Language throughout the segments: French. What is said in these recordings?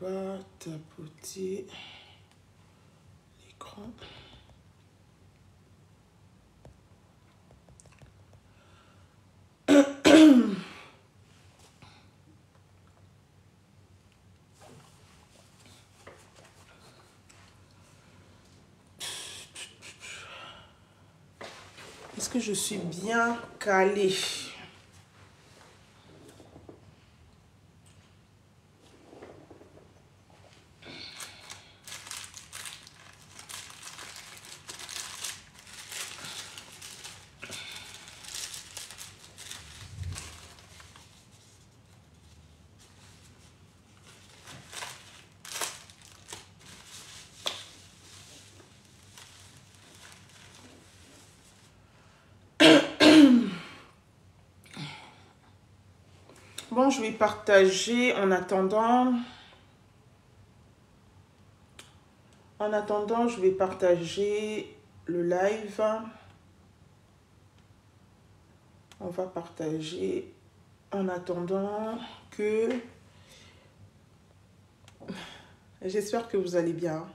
va tapoter l'écran. Est-ce que je suis bien calée? Bon, je vais partager en attendant. En attendant, je vais partager le live. On va partager en attendant que... J'espère que vous allez bien.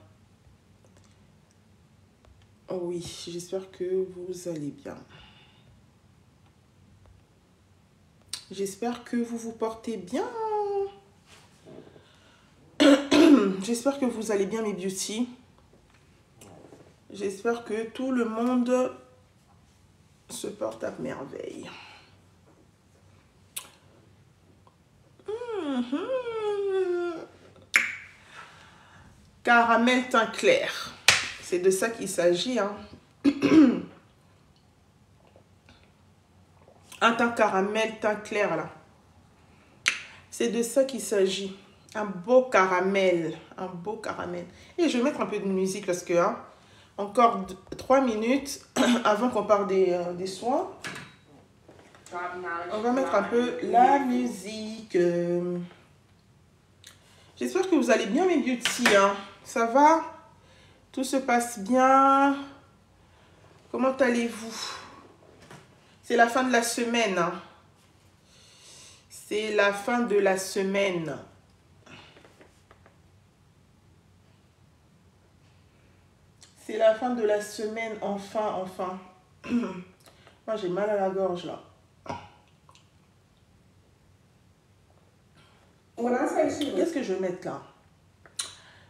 Oh oui, j'espère que vous allez bien. J'espère que vous vous portez bien. J'espère que vous allez bien, mes beauty. J'espère que tout le monde se porte à merveille. Caramel teint clair. C'est de ça qu'il s'agit. Hein. Un teint caramel, teint clair là. C'est de ça qu'il s'agit. Un beau caramel. Un beau caramel. Et je vais mettre un peu de musique parce que... Hein, encore 3 minutes avant qu'on parle des soins. On va mettre un peu la musique. J'espère que vous allez bien, mes beauty. Hein. Ça va? Tout se passe bien? Comment allez-vous? C'est la fin de la semaine. Hein. C'est la fin de la semaine. C'est la fin de la semaine, enfin. Moi, j'ai mal à la gorge, là. Qu'est-ce que je vais mettre, là?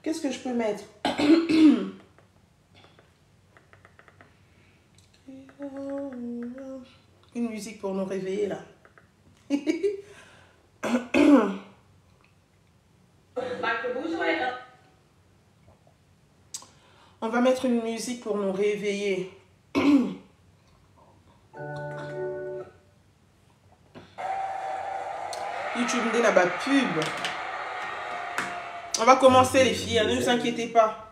Qu'est-ce que je peux mettre? Une musique pour nous réveiller, là. On va mettre une musique pour nous réveiller. YouTube me dit là-bas pub. On va commencer les filles, ne vous inquiétez pas.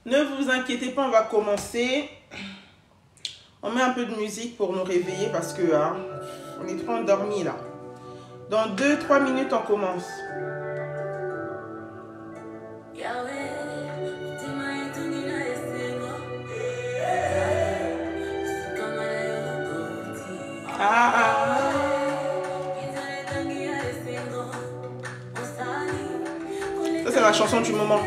Ne vous inquiétez pas, on va commencer. On met un peu de musique pour nous réveiller parce que hein, on est trop endormis là. Dans 2-3 minutes, on commence. Ça, c'est la chanson du moment.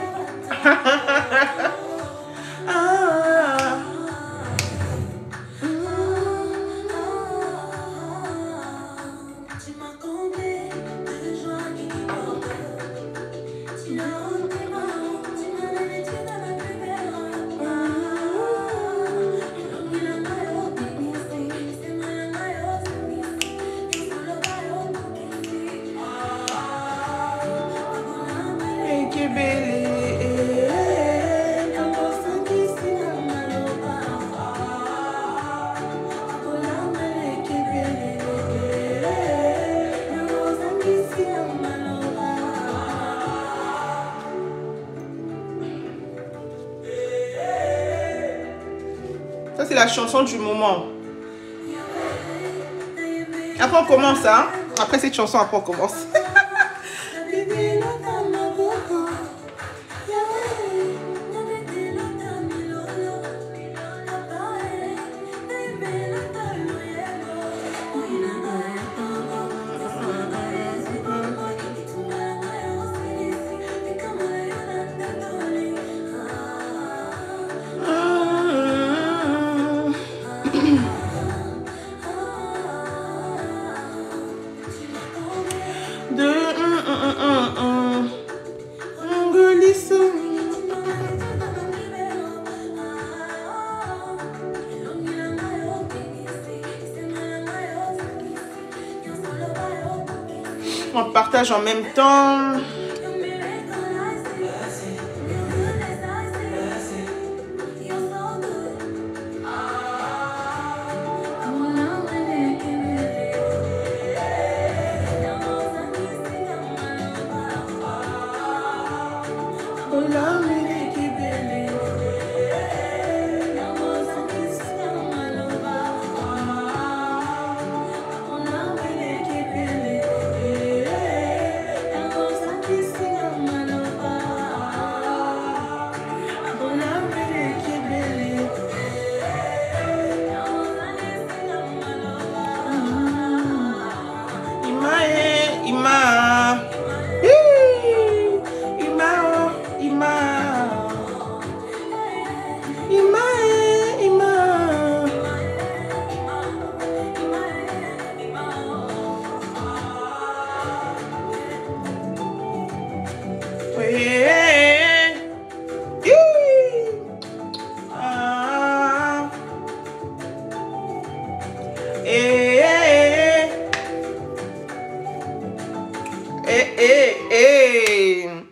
Ça, c'est la chanson du moment. Après, on commence, hein. Après cette chanson, après, on commence. On partage en même temps.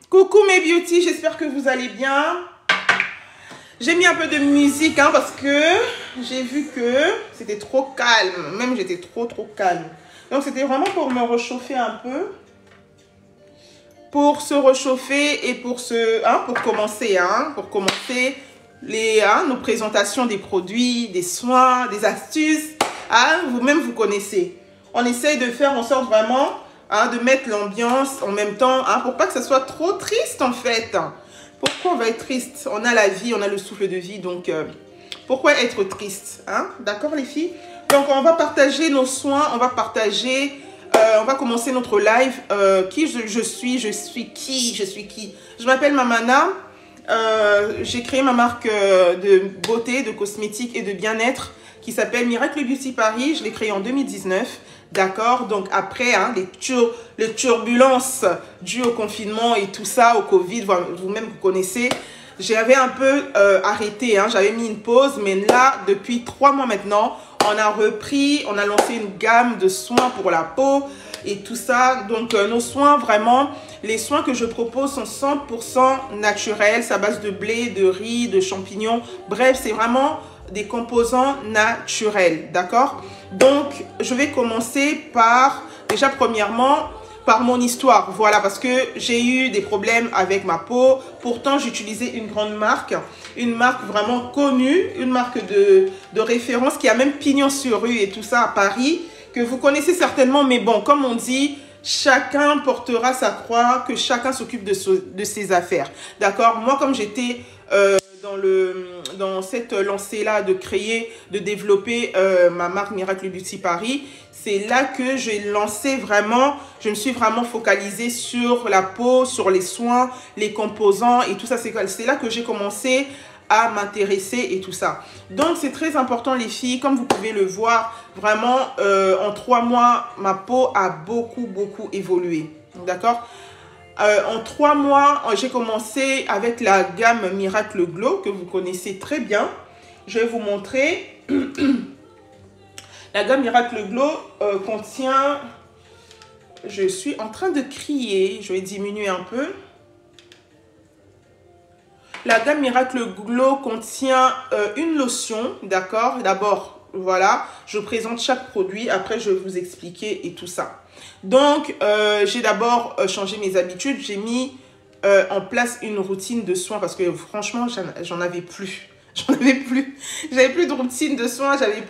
Coucou mes beauty, j'espère que vous allez bien. J'ai mis un peu de musique hein, parce que j'ai vu que c'était trop calme. Même j'étais trop calme. Donc c'était vraiment pour me réchauffer un peu. Pour se réchauffer et pour commencer nos présentations des produits, des soins, des astuces. Vous-même vous connaissez. On essaye de faire en sorte vraiment de mettre l'ambiance en même temps pour pas que ça soit trop triste en fait. Pourquoi on va être triste? On a la vie, on a le souffle de vie, donc pourquoi être triste D'accord les filles? Donc on va partager nos soins, on va commencer notre live. Qui je suis qui? Je m'appelle Mamana. J'ai créé ma marque de beauté, de cosmétiques et de bien-être qui s'appelle Miracle Beauty Paris. Je l'ai créée en 2019. D'accord? Donc après, les turbulences dues au confinement et tout ça, au Covid, vous-même vous connaissez, j'avais un peu arrêté. J'avais mis une pause, mais là, depuis 3 mois maintenant, on a repris, on a lancé une gamme de soins pour la peau et tout ça. Donc nos soins, vraiment, les soins que je propose sont 100% naturels. C'est à base de blé, de riz, de champignons. Bref, c'est vraiment des composants naturels, d'accord? Donc, je vais commencer par, déjà premièrement, par mon histoire. Voilà, parce que j'ai eu des problèmes avec ma peau. Pourtant, j'utilisais une grande marque, une marque vraiment connue, une marque de référence qui a même pignon sur rue et tout ça à Paris, que vous connaissez certainement. Mais bon, comme on dit, chacun portera sa croix, que chacun s'occupe de ses affaires. D'accord? Moi, comme j'étais dans cette lancée-là de créer, de développer ma marque Miracle Beauty Paris, c'est là que j'ai lancé vraiment, je me suis vraiment focalisée sur la peau, sur les soins, les composants et tout ça. C'est là que j'ai commencé à m'intéresser et tout ça. Donc, c'est très important les filles, comme vous pouvez le voir, vraiment, en 3 mois, ma peau a beaucoup évolué. D'accord? En 3 mois, j'ai commencé avec la gamme Miracle Glow que vous connaissez très bien. Je vais vous montrer. La gamme Miracle Glow contient... Je suis en train de crier. Je vais diminuer un peu. La gamme Miracle Glow contient une lotion, d'accord? D'abord, voilà, je présente chaque produit. Après, je vais vous expliquer et tout ça. Donc, j'ai d'abord changé mes habitudes. J'ai mis en place une routine de soins parce que franchement, j'en avais plus. J'avais plus de routine de soins. J'avais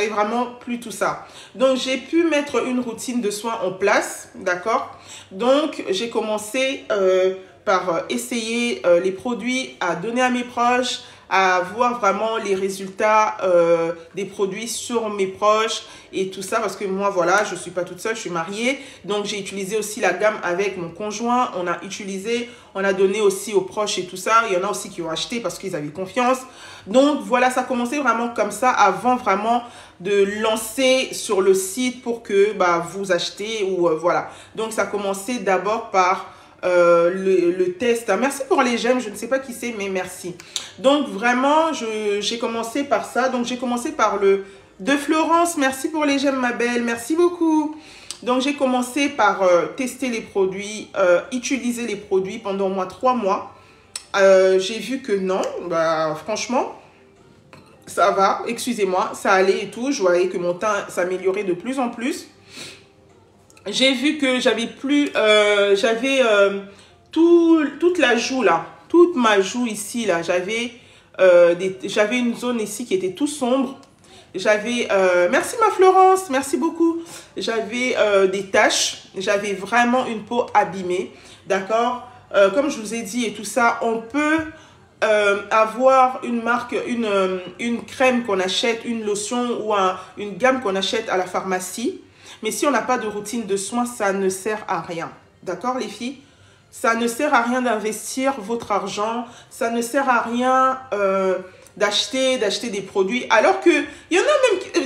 vraiment plus tout ça. Donc, j'ai pu mettre une routine de soins en place, d'accord? Donc, j'ai commencé par essayer les produits, à donner à mes proches, à voir vraiment les résultats des produits sur mes proches et tout ça, parce que moi, voilà, je ne suis pas toute seule, je suis mariée. Donc, j'ai utilisé aussi la gamme avec mon conjoint. On a donné aussi aux proches et tout ça. Il y en a aussi qui ont acheté parce qu'ils avaient confiance. Donc, voilà, ça a commencé vraiment comme ça avant vraiment de lancer sur le site pour que vous achetez ou voilà. Donc, ça a commencé d'abord par... le test. Merci pour les j'aime, je ne sais pas qui c'est, mais merci. Donc vraiment, j'ai commencé par ça. Donc j'ai commencé par le de Florence. Merci pour les j'aime, ma belle. Merci beaucoup. Donc, j'ai commencé par tester les produits, utiliser les produits pendant au moins 3 mois. J'ai vu que non, bah, franchement, ça va, excusez-moi, ça allait et tout. Je voyais que mon teint s'améliorait de plus en plus. J'ai vu que j'avais plus, toute la joue là, toute ma joue ici là, j'avais une zone ici qui était tout sombre. J'avais, merci ma Florence, merci beaucoup. J'avais des taches, j'avais vraiment une peau abîmée, d'accord. Comme je vous ai dit et tout ça, on peut avoir une marque, une crème qu'on achète, une lotion ou une gamme qu'on achète à la pharmacie. Mais si on n'a pas de routine de soins, ça ne sert à rien. D'accord, les filles? Ça ne sert à rien d'investir votre argent. Ça ne sert à rien d'acheter des produits. Alors que, il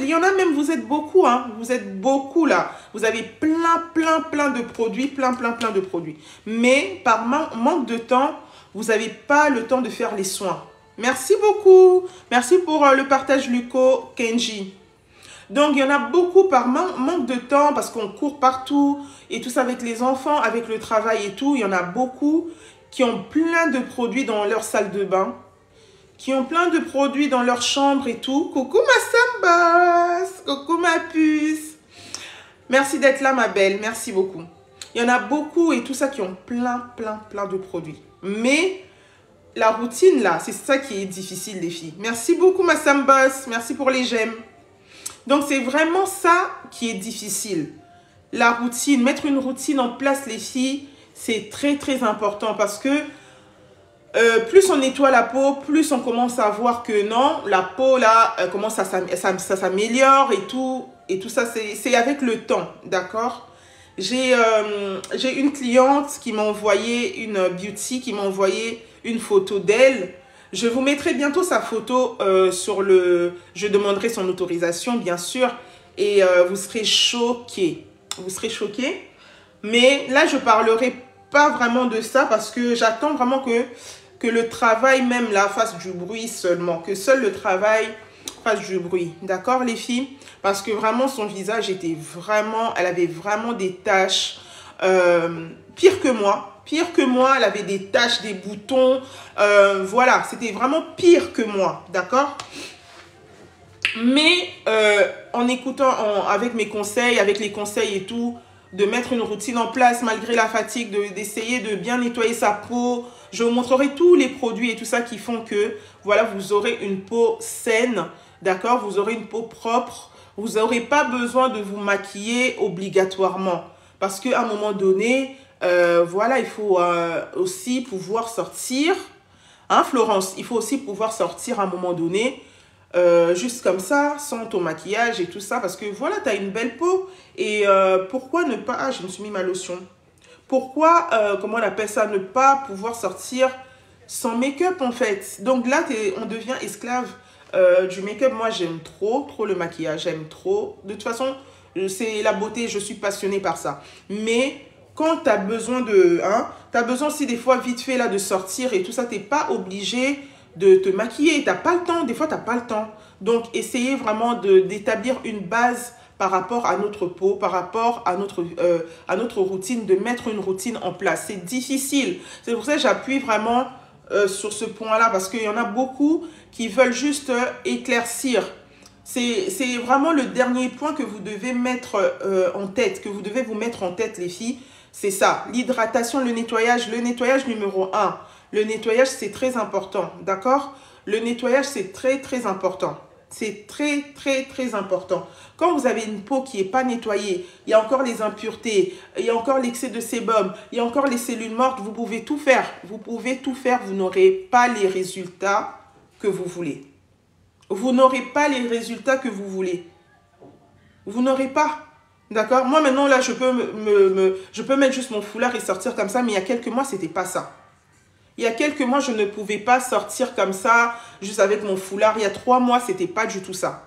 y en a même, vous êtes beaucoup, hein. Vous êtes beaucoup là. Vous avez plein de produits, plein de produits. Mais par manque de temps, vous n'avez pas le temps de faire les soins. Merci beaucoup. Merci pour le partage, Luco, Kenji. Donc, il y en a beaucoup par manque de temps parce qu'on court partout et tout ça avec les enfants, avec le travail et tout. Il y en a beaucoup qui ont plein de produits dans leur salle de bain, qui ont plein de produits dans leur chambre et tout. Coucou ma Sambas, coucou ma puce. Merci d'être là ma belle, merci beaucoup. Il y en a beaucoup et tout ça qui ont plein de produits. Mais la routine là, c'est ça qui est difficile les filles. Merci beaucoup ma Sambas, merci pour les j'aime. Donc, c'est vraiment ça qui est difficile. La routine, mettre une routine en place, les filles, c'est très important parce que plus on nettoie la peau, plus on commence à voir que non, la peau, là, commence à s'améliore et tout ça, c'est avec le temps, d'accord? J'ai une cliente qui m'a envoyé, une beauty, qui m'a envoyé une photo d'elle. Je vous mettrai bientôt sa photo sur le... Je demanderai son autorisation, bien sûr. Et vous serez choqués. Vous serez choqués. Mais là, je ne parlerai pas vraiment de ça parce que j'attends vraiment que le travail même là fasse du bruit seulement. Que seul le travail fasse du bruit. D'accord, les filles? Parce que vraiment, son visage était vraiment... Elle avait vraiment des taches pire que moi. Pire que moi, elle avait des taches, des boutons. Voilà, c'était vraiment pire que moi, d'accord? Mais en écoutant, avec mes conseils, avec les conseils et tout, de mettre une routine en place malgré la fatigue, d'essayer de bien nettoyer sa peau. Je vous montrerai tous les produits et tout ça qui font que, voilà, vous aurez une peau saine, d'accord? Vous aurez une peau propre. Vous n'aurez pas besoin de vous maquiller obligatoirement. Parce qu'à un moment donné... voilà, il faut aussi pouvoir sortir, hein Florence, il faut aussi pouvoir sortir à un moment donné, juste comme ça, sans ton maquillage et tout ça, parce que voilà, tu as une belle peau, et pourquoi ne pas, ah je me suis mis ma lotion, pourquoi, comment on appelle ça, ne pas pouvoir sortir sans make-up en fait. Donc là, on devient esclave du make-up. Moi, j'aime trop le maquillage, j'aime trop, de toute façon, c'est la beauté, je suis passionnée par ça, mais... Quand tu as besoin de... Hein, tu as besoin aussi des fois vite fait là de sortir et tout ça. Tu n'es pas obligé de te maquiller. Tu n'as pas le temps. Des fois, tu n'as pas le temps. Donc, essayez vraiment d'établir une base par rapport à notre peau, par rapport à notre routine, de mettre une routine en place. C'est difficile. C'est pour ça que j'appuie vraiment sur ce point-là parce qu'il y en a beaucoup qui veulent juste éclaircir. C'est vraiment le dernier point que vous devez mettre en tête, que vous devez vous mettre en tête, les filles. C'est ça, l'hydratation, le nettoyage numéro 1. Le nettoyage, c'est très important, d'accord? Le nettoyage, c'est très important. C'est très important. Quand vous avez une peau qui n'est pas nettoyée, il y a encore les impuretés, il y a encore l'excès de sébum, il y a encore les cellules mortes, vous pouvez tout faire. Vous pouvez tout faire, vous n'aurez pas les résultats que vous voulez. Vous n'aurez pas les résultats que vous voulez. Vous n'aurez pas. D'accord? Moi, maintenant, là, je peux mettre juste mon foulard et sortir comme ça. Mais il y a quelques mois, ce n'était pas ça. Il y a quelques mois, je ne pouvais pas sortir comme ça, juste avec mon foulard. Il y a 3 mois, ce n'était pas du tout ça.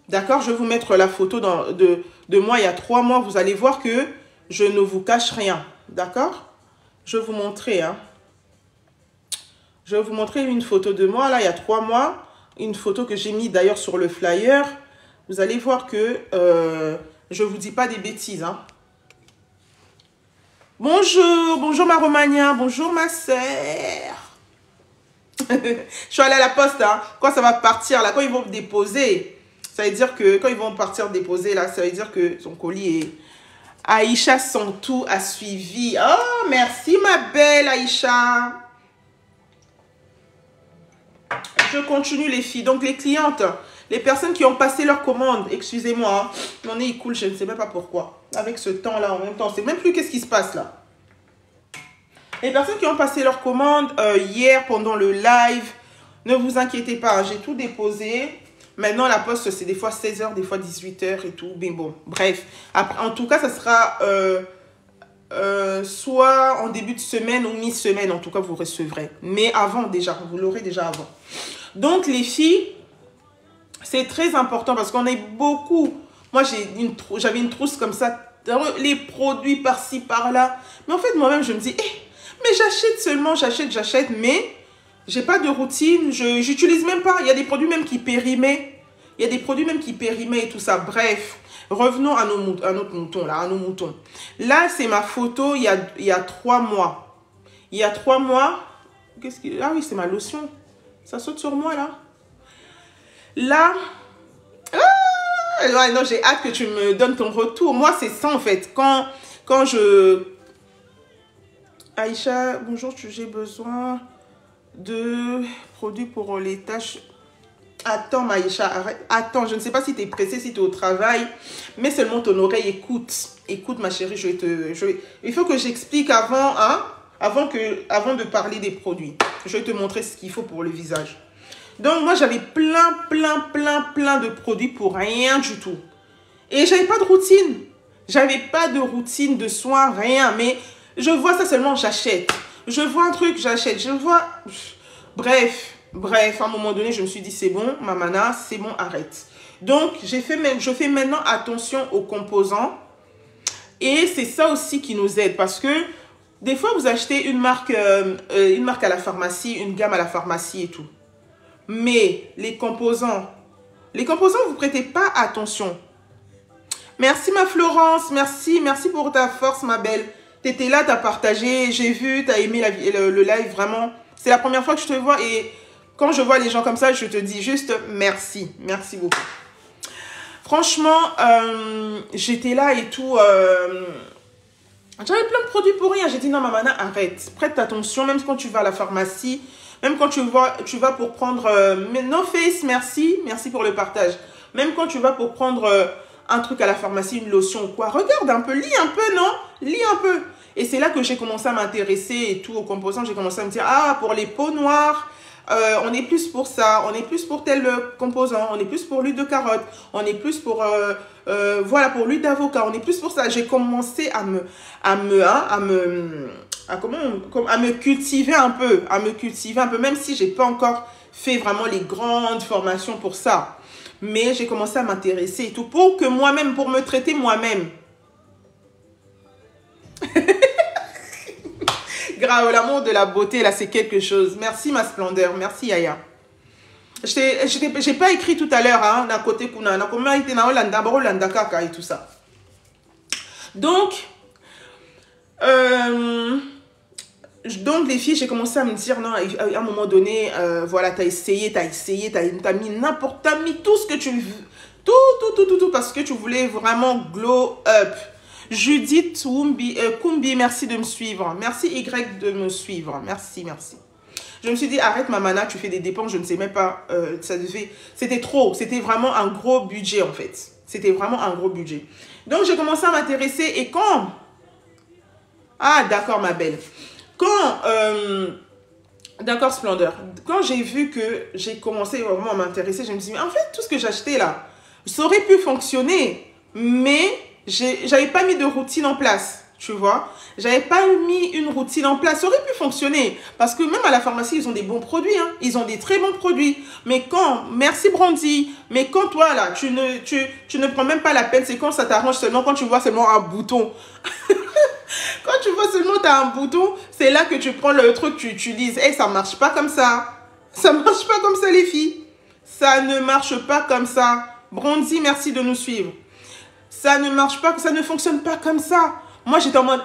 D'accord? Je vais vous mettre la photo de moi il y a 3 mois. Vous allez voir que je ne vous cache rien. D'accord? Je vais vous montrer. Hein. Je vais vous montrer une photo de moi, là, il y a 3 mois. Une photo que j'ai mis d'ailleurs sur le flyer. Vous allez voir que Je vous dis pas des bêtises, hein. Bonjour, bonjour ma Romagna, bonjour ma sœur. Je suis allée à la poste, hein. Quand ça va partir, là, quand ils vont déposer, ça veut dire que, quand ils vont partir déposer, là, ça veut dire que son colis est... Aïcha Santou a suivi. Oh, merci ma belle Aïcha. Je continue les filles. Donc les clientes, les personnes qui ont passé leur commande, excusez-moi, hein, mon nez il coule, je ne sais même pas pourquoi. Avec ce temps-là en même temps, c'est même plus qu'est-ce qui se passe là. Les personnes qui ont passé leur commande hier pendant le live, ne vous inquiétez pas, j'ai tout déposé. Maintenant, la poste, c'est des fois 16h, des fois 18h et tout. Mais bon, bref. Après, en tout cas, ça sera soit en début de semaine ou mi-semaine. En tout cas, vous recevrez. Mais avant déjà, vous l'aurez déjà avant. Donc, les filles, c'est très important parce qu'on est beaucoup. Moi, j'avais une trousse comme ça. Les produits par-ci, par-là. Mais en fait, moi-même, je me dis, mais j'achète seulement, j'achète, mais... j'ai pas de routine, j'utilise même pas. Il y a des produits même qui périmaient. Il y a des produits même qui périmaient et tout ça. Bref, revenons à notre mouton, là, à nos moutons. Là, c'est ma photo il y a 3 mois. Il y a 3 mois. Ah oui, c'est ma lotion. Ça saute sur moi, là. Là. Ah, non, j'ai hâte que tu me donnes ton retour. Moi, c'est ça, en fait. Quand je... Aïcha, bonjour, j'ai besoin... de produits pour les tâches. Attends Maïcha, arrête. Attends, je ne sais pas si tu es pressée, si tu es au travail, mais seulement ton oreille écoute. Écoute ma chérie, il faut que j'explique avant, hein, avant de parler des produits. Je vais te montrer ce qu'il faut pour le visage. Donc moi j'avais plein de produits pour rien du tout. Et j'avais pas de routine. J'avais pas de routine de soins, rien. Mais je vois ça seulement, j'achète. Je vois un truc, j'achète. Je vois... Bref, à un moment donné, je me suis dit, c'est bon, Mamana, c'est bon, arrête. Donc, je fais maintenant attention aux composants. Et c'est ça aussi qui nous aide. Parce que, des fois, vous achetez une marque à la pharmacie, une gamme à la pharmacie et tout. Mais les composants, vous ne prêtez pas attention. Merci, ma Florence. Merci pour ta force, ma belle. Tu étais là, tu as partagé, j'ai vu, tu as aimé le live, vraiment. C'est la première fois que je te vois et quand je vois les gens comme ça, je te dis juste merci. Merci beaucoup. Franchement, j'étais là et tout. J'avais plein de produits pour rien. J'ai dit non, Mamana, arrête. Prête attention, même quand tu vas à la pharmacie, même quand tu vas pour prendre... No Face, merci pour le partage. Même quand tu vas pour prendre... un truc à la pharmacie, une lotion ou quoi. Regarde un peu, lis un peu, non? Lis un peu. Et c'est là que j'ai commencé à m'intéresser et tout aux composants. J'ai commencé à me dire, ah, pour les peaux noires, on est plus pour ça. On est plus pour tel composant. On est plus pour l'huile de carotte. On est plus pour, voilà, pour l'huile d'avocat. On est plus pour ça. J'ai commencé à me cultiver un peu. Même si j'ai pas encore fait vraiment les grandes formations pour ça. Mais j'ai commencé à m'intéresser et tout pour que moi-même, pour me traiter moi-même. Grave, l'amour de la beauté, là, c'est quelque chose. Merci, ma splendeur. Merci, Yaya. J'ai pas écrit tout à l'heure, hein, d'un côté, kuna, na comment été na Hollanda, Hollanda kaka et tout ça. Donc, les filles, j'ai commencé à me dire, non, à un moment donné, voilà, t'as essayé, t'as mis tout ce que tu veux, tout, parce que tu voulais vraiment glow up. Judith Kumbi, merci de me suivre. Merci Y de me suivre. Merci. Je me suis dit, arrête Mamana, tu fais des dépenses, je ne sais même pas, c'était trop, c'était vraiment un gros budget en fait. C'était vraiment un gros budget. Donc, j'ai commencé à m'intéresser et quand... Ah, d'accord ma belle. D'accord, Splendeur. Quand j'ai vu que j'ai commencé vraiment à m'intéresser, je me suis dit, mais en fait, tout ce que j'achetais là, ça aurait pu fonctionner, mais j'avais pas mis de routine en place, tu vois. J'avais pas mis une routine en place, ça aurait pu fonctionner. Parce que même à la pharmacie, ils ont des bons produits, hein. Ils ont des très bons produits. Mais quand, merci Brandy, mais quand toi là, tu ne prends même pas la peine, c'est quand ça t'arrange seulement, quand tu vois seulement un bouton. Quand tu vois seulement tu as un bouton, c'est là que tu prends le truc, tu utilises. Et ça marche pas comme ça. Ça marche pas comme ça les filles. Ça ne marche pas comme ça. Brandy, merci de nous suivre. Ça ne marche pas, ça ne fonctionne pas comme ça. Moi, j'étais en mode,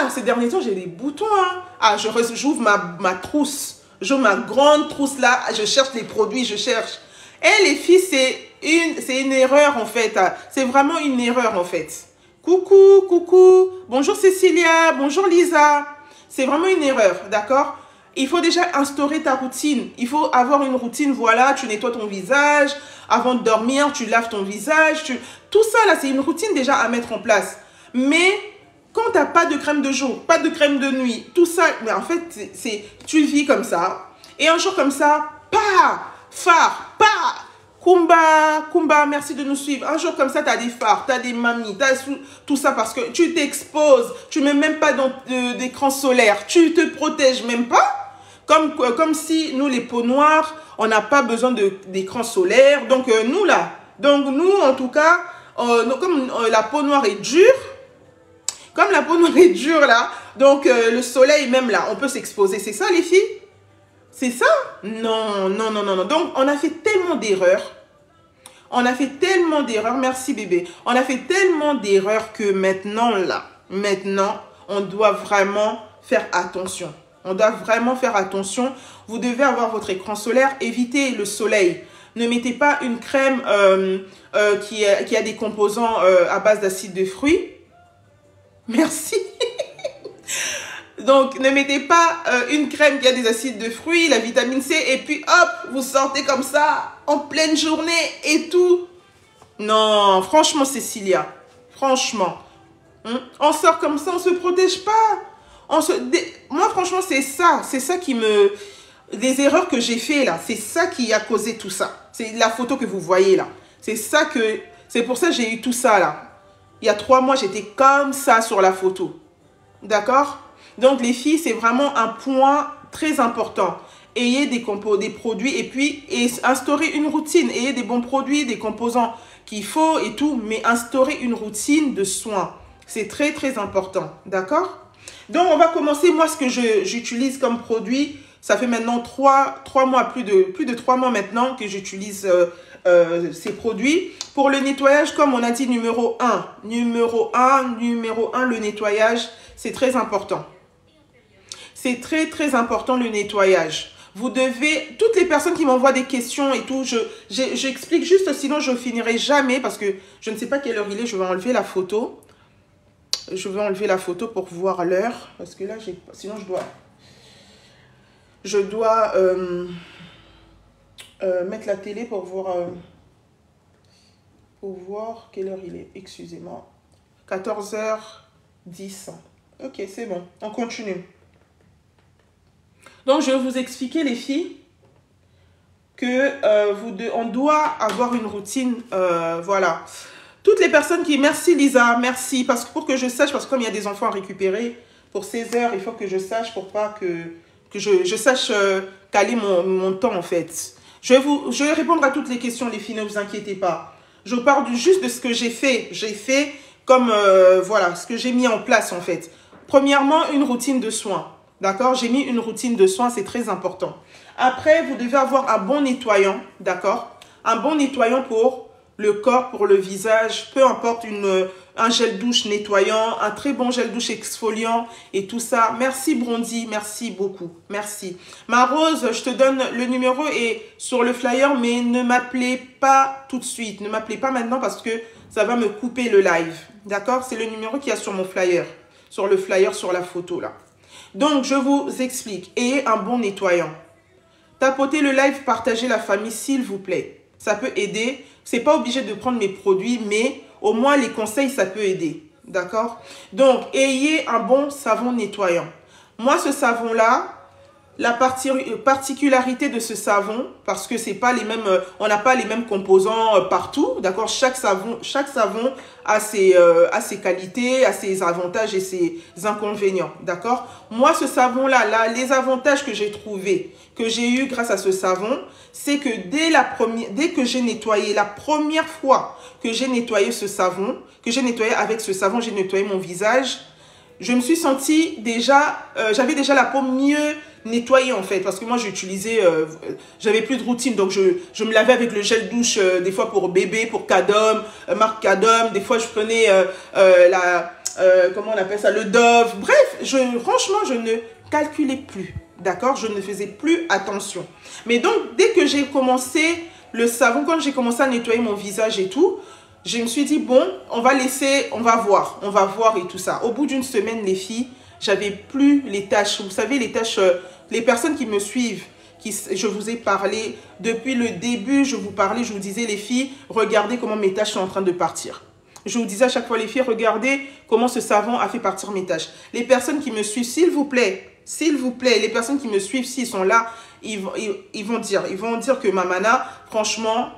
ces derniers temps, j'ai des boutons. Hein. Ah, j'ouvre ma trousse. J'ouvre ma grande trousse là. Je cherche les produits, je cherche. Et les filles, c'est une erreur en fait. C'est vraiment une erreur en fait. Coucou, coucou. Bonjour Cécilia, bonjour Lisa. C'est vraiment une erreur, d'accord? Il faut déjà instaurer ta routine. Il faut avoir une routine, voilà, tu nettoies ton visage. Avant de dormir, tu laves ton visage. Tout ça, là, c'est une routine déjà à mettre en place. Mais quand tu n'as pas de crème de jour, pas de crème de nuit, tout ça, mais en fait, tu vis comme ça. Et un jour comme ça, phare, Kumba, merci de nous suivre. Un jour comme ça, tu as des phares, tu as des mamies, tu as tout ça parce que tu t'exposes. Tu ne mets même pas d'écran solaire. Tu te protèges même pas. Comme si nous, les peaux noires, on n'a pas besoin d'écran solaire. Donc, nous, en tout cas, comme la peau noire est dure, là, donc le soleil, même là, on peut s'exposer. C'est ça, les filles? C'est ça? Non. Donc, on a fait tellement d'erreurs. Merci, bébé. On a fait tellement d'erreurs que maintenant, on doit vraiment faire attention. Vous devez avoir votre écran solaire. Évitez le soleil. Ne mettez pas une crème qui a des composants à base d'acide de fruits. Merci. Donc, ne mettez pas une crème qui a des acides de fruits, la vitamine C, et puis hop, vous sortez comme ça, en pleine journée et tout. Non, franchement, Cécilia, franchement, on sort comme ça, on ne se protège pas. Moi, franchement, c'est ça qui me... Les erreurs que j'ai fait là, c'est ça qui a causé tout ça. C'est la photo que vous voyez là. C'est pour ça que j'ai eu tout ça là. Il y a 3 mois, j'étais comme ça sur la photo. D'accord? Donc, les filles, c'est vraiment un point très important. Ayez des produits et instaurez une routine. Ayez des bons produits, des composants qu'il faut et tout, mais instaurez une routine de soins. C'est très, très important. D'accord? Donc, on va commencer. Moi, ce que j'utilise comme produit, ça fait maintenant 3 mois, plus de 3 mois maintenant que j'utilise ces produits. Pour le nettoyage, comme on a dit, numéro 1, le nettoyage, c'est très important. C'est très, très important le nettoyage. Vous devez, toutes les personnes qui m'envoient des questions et tout, j'explique juste, sinon je ne finirai jamais parce que je ne sais pas quelle heure il est. Je vais enlever la photo. Pour voir l'heure. Parce que là, sinon je dois mettre la télé pour voir quelle heure il est. Excusez-moi. 14h10. Ok, c'est bon. On continue. Donc, je vais vous expliquer, les filles, que on doit avoir une routine. Voilà. Toutes les personnes qui... Merci, Lisa. Merci. Pour que je sache, parce que comme il y a des enfants à récupérer, pour 16 heures, il faut que je sache pour pas que je sache caler mon temps, en fait. Je vais répondre à toutes les questions, les filles, ne vous inquiétez pas. Je parle juste de ce que j'ai fait. J'ai fait comme, voilà, ce que j'ai mis en place, en fait. Premièrement, une routine de soins. D'accord? J'ai mis une routine de soins, c'est très important. Après, vous devez avoir un bon nettoyant, d'accord? Un bon nettoyant pour le corps, pour le visage, peu importe, un gel douche nettoyant, un très bon gel douche exfoliant et tout ça. Merci Brondy, merci beaucoup, merci. Ma Rose, je te donne le numéro et sur le flyer, mais ne m'appelez pas tout de suite. Ne m'appelez pas maintenant parce que ça va me couper le live, d'accord? C'est le numéro qu'il y a sur mon flyer, sur le flyer, sur la photo là. Donc, je vous explique. Ayez un bon nettoyant. Tapotez le live, partagez la famille, s'il vous plaît. Ça peut aider. C'est pas obligé de prendre mes produits, mais au moins les conseils, ça peut aider. D'accord? Donc, ayez un bon savon nettoyant. Moi, ce savon-là, la particularité de ce savon, parce que c'est pas les mêmes, on n'a pas les mêmes composants partout, d'accord? Chaque savon a ses qualités, a ses avantages et ses inconvénients, d'accord? Moi, ce savon-là, les avantages que j'ai trouvés, que j'ai eu grâce à ce savon, c'est que dès que j'ai nettoyé, la première fois que j'ai nettoyé ce savon, avec ce savon, j'ai nettoyé mon visage, je me suis sentie déjà, j'avais déjà la peau mieux nettoyer en fait. Parce que moi, j'utilisais, j'avais plus de routine. Donc, je me lavais avec le gel douche des fois pour bébé, pour Cadom, marque Cadom. Des fois, je prenais comment on appelle ça, le Dove. Bref, franchement, je ne calculais plus. D'accord? Je ne faisais plus attention. Mais donc, dès que j'ai commencé le savon, quand j'ai commencé à nettoyer mon visage et tout, je me suis dit, bon, on va voir et tout ça. Au bout d'une semaine, les filles, j'avais plus les taches. Vous savez, les taches, les personnes qui me suivent, je vous ai parlé, depuis le début, je vous parlais, je vous disais, les filles, regardez comment mes taches sont en train de partir. Je vous disais à chaque fois, les filles, regardez comment ce savon a fait partir mes taches. Les personnes qui me suivent, s'il vous plaît, les personnes qui me suivent, s'ils sont là, ils vont dire que Mamana, franchement,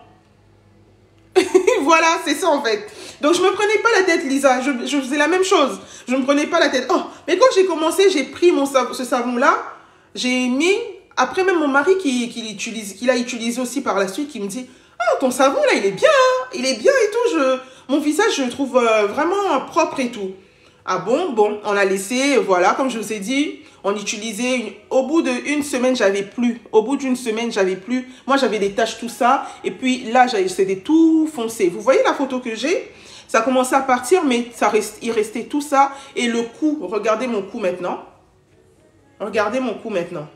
voilà, c'est ça en fait. Donc, je me prenais pas la tête, Lisa. Je faisais la même chose. Je me prenais pas la tête. Oh, mais quand j'ai commencé, j'ai pris ce savon-là. J'ai mis... Après, même mon mari qui l'a utilisé aussi par la suite, qui me dit, oh, ton savon là, il est bien. Hein, il est bien et tout. Mon visage, je le trouve vraiment propre et tout. Ah bon, on a laissé, voilà, comme je vous ai dit, on utilisait, au bout d'une semaine, j'avais plus. Au bout d'une semaine, j'avais plus. Moi, j'avais des taches, tout ça. Et puis là, c'était tout foncé. Vous voyez la photo que j'ai? Ça commençait à partir, mais il restait tout ça. Et le cou, regardez mon cou maintenant. Regardez mon cou maintenant.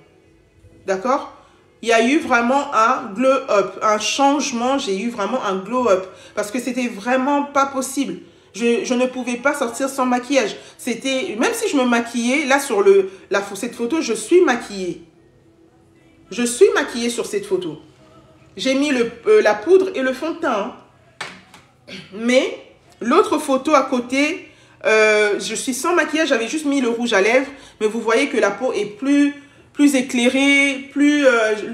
D'accord? Il y a eu vraiment un glow-up, un changement. J'ai eu vraiment un glow-up. Parce que c'était vraiment pas possible. Je ne pouvais pas sortir sans maquillage. Même si je me maquillais, là sur cette photo, je suis maquillée. Je suis maquillée sur cette photo. J'ai mis la poudre et le fond de teint. Hein. Mais l'autre photo à côté, je suis sans maquillage, j'avais juste mis le rouge à lèvres. Mais vous voyez que la peau est plus éclairée, plus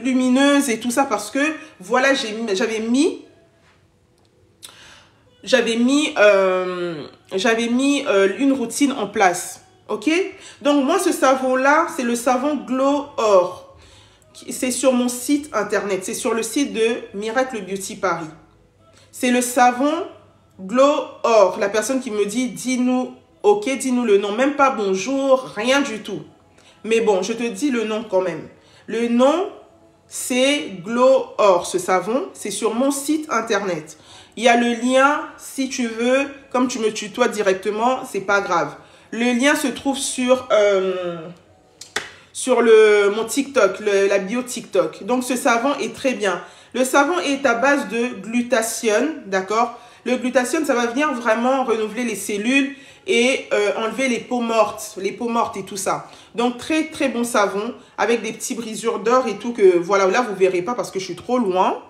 lumineuse et tout ça parce que, voilà, j'avais mis une routine en place. Ok? Donc, moi, ce savon-là, c'est le savon Glow Or. C'est sur mon site internet. C'est sur le site de Miracle Beauty Paris. C'est le savon Glow Or. La personne qui me dit, dis-nous, ok, dis-nous le nom. Même pas bonjour, rien du tout. Mais bon, je te dis le nom quand même. Le nom, c'est Glow Or. Ce savon, c'est sur mon site internet. Il y a le lien, si tu veux, comme tu me tutoies directement, c'est pas grave. Le lien se trouve sur mon TikTok, la bio TikTok. Donc, ce savon est très bien. Le savon est à base de glutathione, d'accord? Le glutathione, ça va venir vraiment renouveler les cellules et enlever les peaux mortes et tout ça. Donc, très, très bon savon avec des petits brisures d'or et tout que, voilà, là, vous verrez pas parce que je suis trop loin.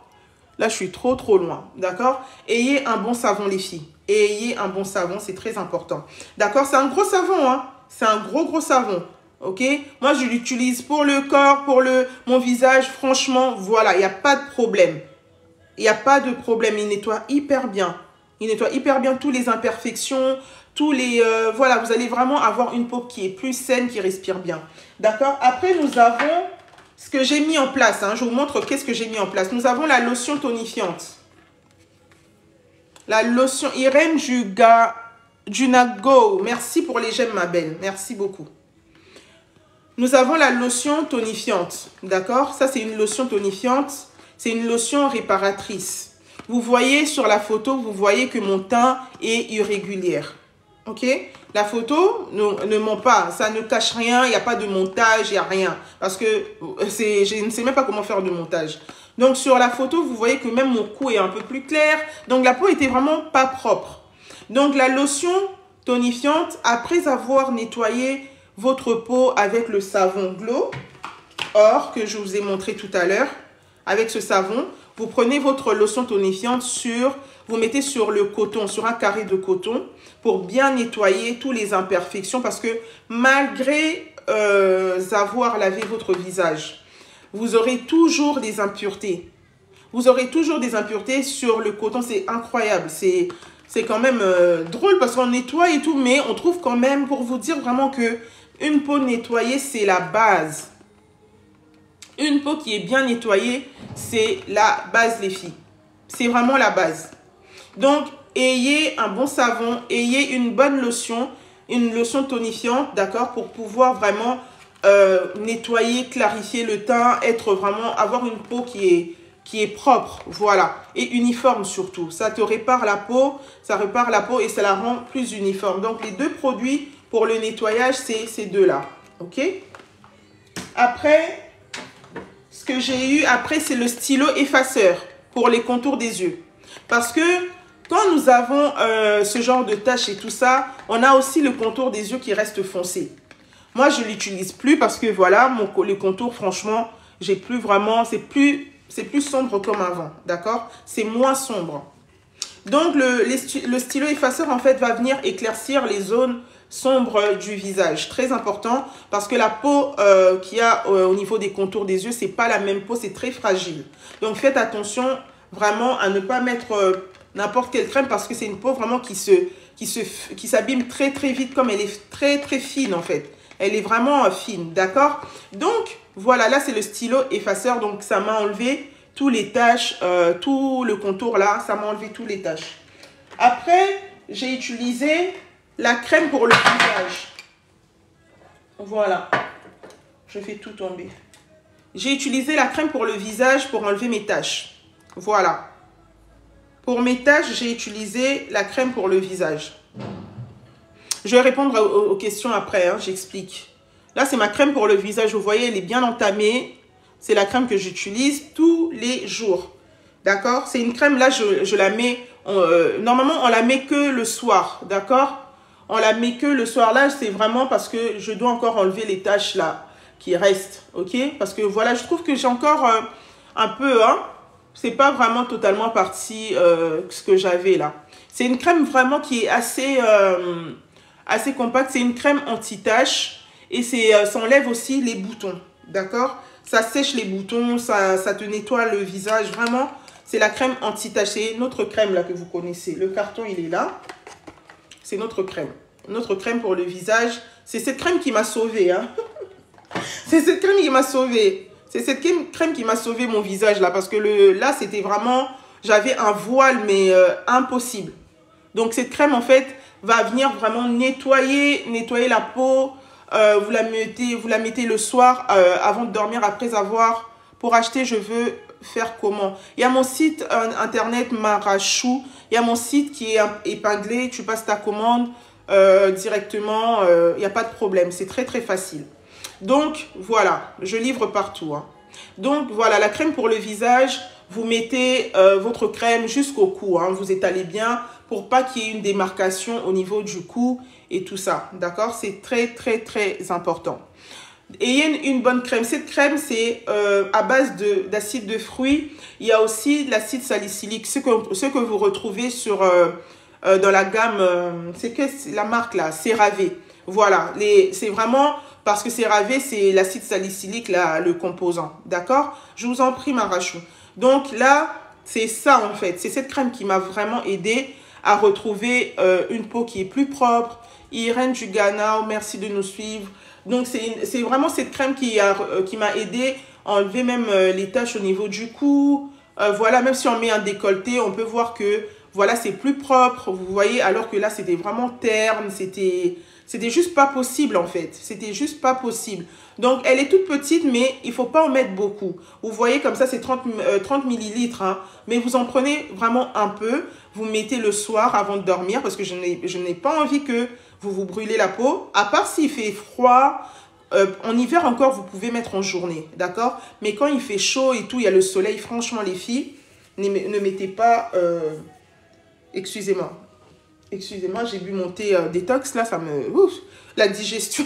Là, je suis trop loin, d'accord? Ayez un bon savon, les filles. Ayez un bon savon, c'est très important. D'accord? C'est un gros savon, hein? C'est un gros savon, ok? Moi, je l'utilise pour le corps, pour mon visage. Franchement, voilà, il n'y a pas de problème. Il n'y a pas de problème. Il nettoie hyper bien. Il nettoie hyper bien toutes les imperfections, voilà, vous allez vraiment avoir une peau qui est plus saine, qui respire bien. D'accord? Après, nous avons... ce que j'ai mis en place, hein, je vous montre qu'est-ce que j'ai mis en place. Nous avons la lotion tonifiante. La lotion Irène Junago. Merci pour les j'aime, ma belle. Merci beaucoup. Nous avons la lotion tonifiante. D'accord? Ça, c'est une lotion tonifiante. C'est une lotion réparatrice. Vous voyez sur la photo, vous voyez que mon teint est irrégulière. Ok? La photo ne ment pas, ça ne cache rien, il n'y a pas de montage, il n'y a rien. Parce que je ne sais même pas comment faire de montage. Donc sur la photo, vous voyez que même mon cou est un peu plus clair. Donc la peau était vraiment pas propre. Donc la lotion tonifiante, après avoir nettoyé votre peau avec le savon Glow Or que je vous ai montré tout à l'heure, avec ce savon, vous prenez votre lotion tonifiante vous mettez sur le coton, sur un carré de coton, pour bien nettoyer toutes les imperfections. Parce que malgré avoir lavé votre visage, vous aurez toujours des impuretés. Vous aurez toujours des impuretés sur le coton. C'est incroyable. C'est quand même drôle parce qu'on nettoie et tout. Mais on trouve quand même, pour vous dire vraiment que une peau nettoyée, c'est la base. Une peau qui est bien nettoyée, c'est la base, les filles. C'est vraiment la base. Donc, ayez un bon savon, ayez une bonne lotion, une lotion tonifiante, d'accord, pour pouvoir vraiment nettoyer, clarifier le teint, être vraiment, avoir une peau qui est propre, voilà, et uniforme surtout. Ça te répare la peau, ça répare la peau et ça la rend plus uniforme. Donc les deux produits pour le nettoyage, c'est ces deux-là, ok? Après, ce que j'ai eu après, c'est le stylo effaceur pour les contours des yeux. Parce que quand nous avons ce genre de taches et tout ça, on a aussi le contour des yeux qui reste foncé. Moi, je ne l'utilise plus parce que voilà, les contours, franchement, j'ai plus vraiment, c'est plus sombre comme avant, d'accord? C'est moins sombre. Donc, le stylo effaceur, en fait, va venir éclaircir les zones sombres du visage. Très important parce que la peau qu'il y a au niveau des contours des yeux, c'est pas la même peau, c'est très fragile. Donc, faites attention vraiment à ne pas mettre n'importe quelle crème parce que c'est une peau vraiment qui s'abîme très, très vite comme elle est très, très fine, en fait. Elle est vraiment fine, d'accord? Donc, voilà, là, c'est le stylo effaceur. Donc, ça m'a enlevé tous les taches, tout le contour là, ça m'a enlevé tous les taches. Après, j'ai utilisé la crème pour le visage. Voilà. Je fais tout tomber. J'ai utilisé la crème pour le visage pour enlever mes taches. Voilà. Pour mes taches, j'ai utilisé la crème pour le visage. Je vais répondre aux questions après, hein, j'explique. Là, c'est ma crème pour le visage. Vous voyez, elle est bien entamée. C'est la crème que j'utilise tous les jours. D'accord? C'est une crème, là, je la mets... normalement, on la met que le soir. D'accord? On la met que le soir. Là, c'est vraiment parce que je dois encore enlever les taches, là, qui restent. OK? Parce que, voilà, je trouve que j'ai encore un peu... Hein, c'est pas vraiment totalement parti ce que j'avais, là. C'est une crème vraiment qui est assez compacte. C'est une crème anti-tache. Et ça enlève aussi les boutons. D'accord? Ça sèche les boutons, ça te nettoie le visage. Vraiment, c'est la crème anti-tache. C'est notre crème là que vous connaissez. Le carton, il est là. C'est notre crème. Notre crème pour le visage. C'est cette crème qui m'a sauvée. Hein. C'est cette crème qui m'a sauvée. C'est cette crème qui m'a sauvé mon visage là. Parce que là, c'était vraiment... J'avais un voile, mais impossible. Donc, cette crème, en fait, va venir vraiment nettoyer la peau. Vous la mettez le soir avant de dormir, après avoir... Pour acheter, je veux faire comment? Il y a mon site internet Marachou. Il y a mon site qui est épinglé. Tu passes ta commande directement. Il n'y a pas de problème. C'est très, très facile. Donc, voilà. Je livre partout. Hein. Donc, voilà. La crème pour le visage. Vous mettez votre crème jusqu'au cou. Hein. Vous étalez bien pour pas qu'il y ait une démarcation au niveau du cou et tout ça. D'accord? C'est très, très, très important. Ayez une bonne crème. Cette crème, c'est à base d'acide de fruits. Il y a aussi de l'acide salicylique. Ce que vous retrouvez dans la gamme, c'est la marque là, CeraVe. Voilà. C'est vraiment parce que CeraVe, c'est l'acide salicylique, là, le composant. D'accord? Je vous en prie, Marachou. Donc là, c'est ça en fait. C'est cette crème qui m'a vraiment aidé à retrouver une peau qui est plus propre. Irène du Ghana, merci de nous suivre. Donc, c'est vraiment cette crème qui m'a aidé à enlever même les taches au niveau du cou. Voilà, même si on met un décolleté, on peut voir que, voilà, c'est plus propre. Vous voyez, alors que là, c'était vraiment terne. C'était juste pas possible, en fait. C'était juste pas possible. Donc, elle est toute petite, mais il faut pas en mettre beaucoup. Vous voyez, comme ça, c'est 30 millilitres. Hein, mais vous en prenez vraiment un peu. Vous mettez le soir avant de dormir parce que je n'ai pas envie que vous brûlez la peau. À part s'il fait froid, en hiver encore, vous pouvez mettre en journée, d'accord? Mais quand il fait chaud et tout, il y a le soleil, franchement, les filles, ne mettez pas... Excusez-moi. Excusez-moi, j'ai bu mon thé détox, là, ça me... Ouf, la digestion.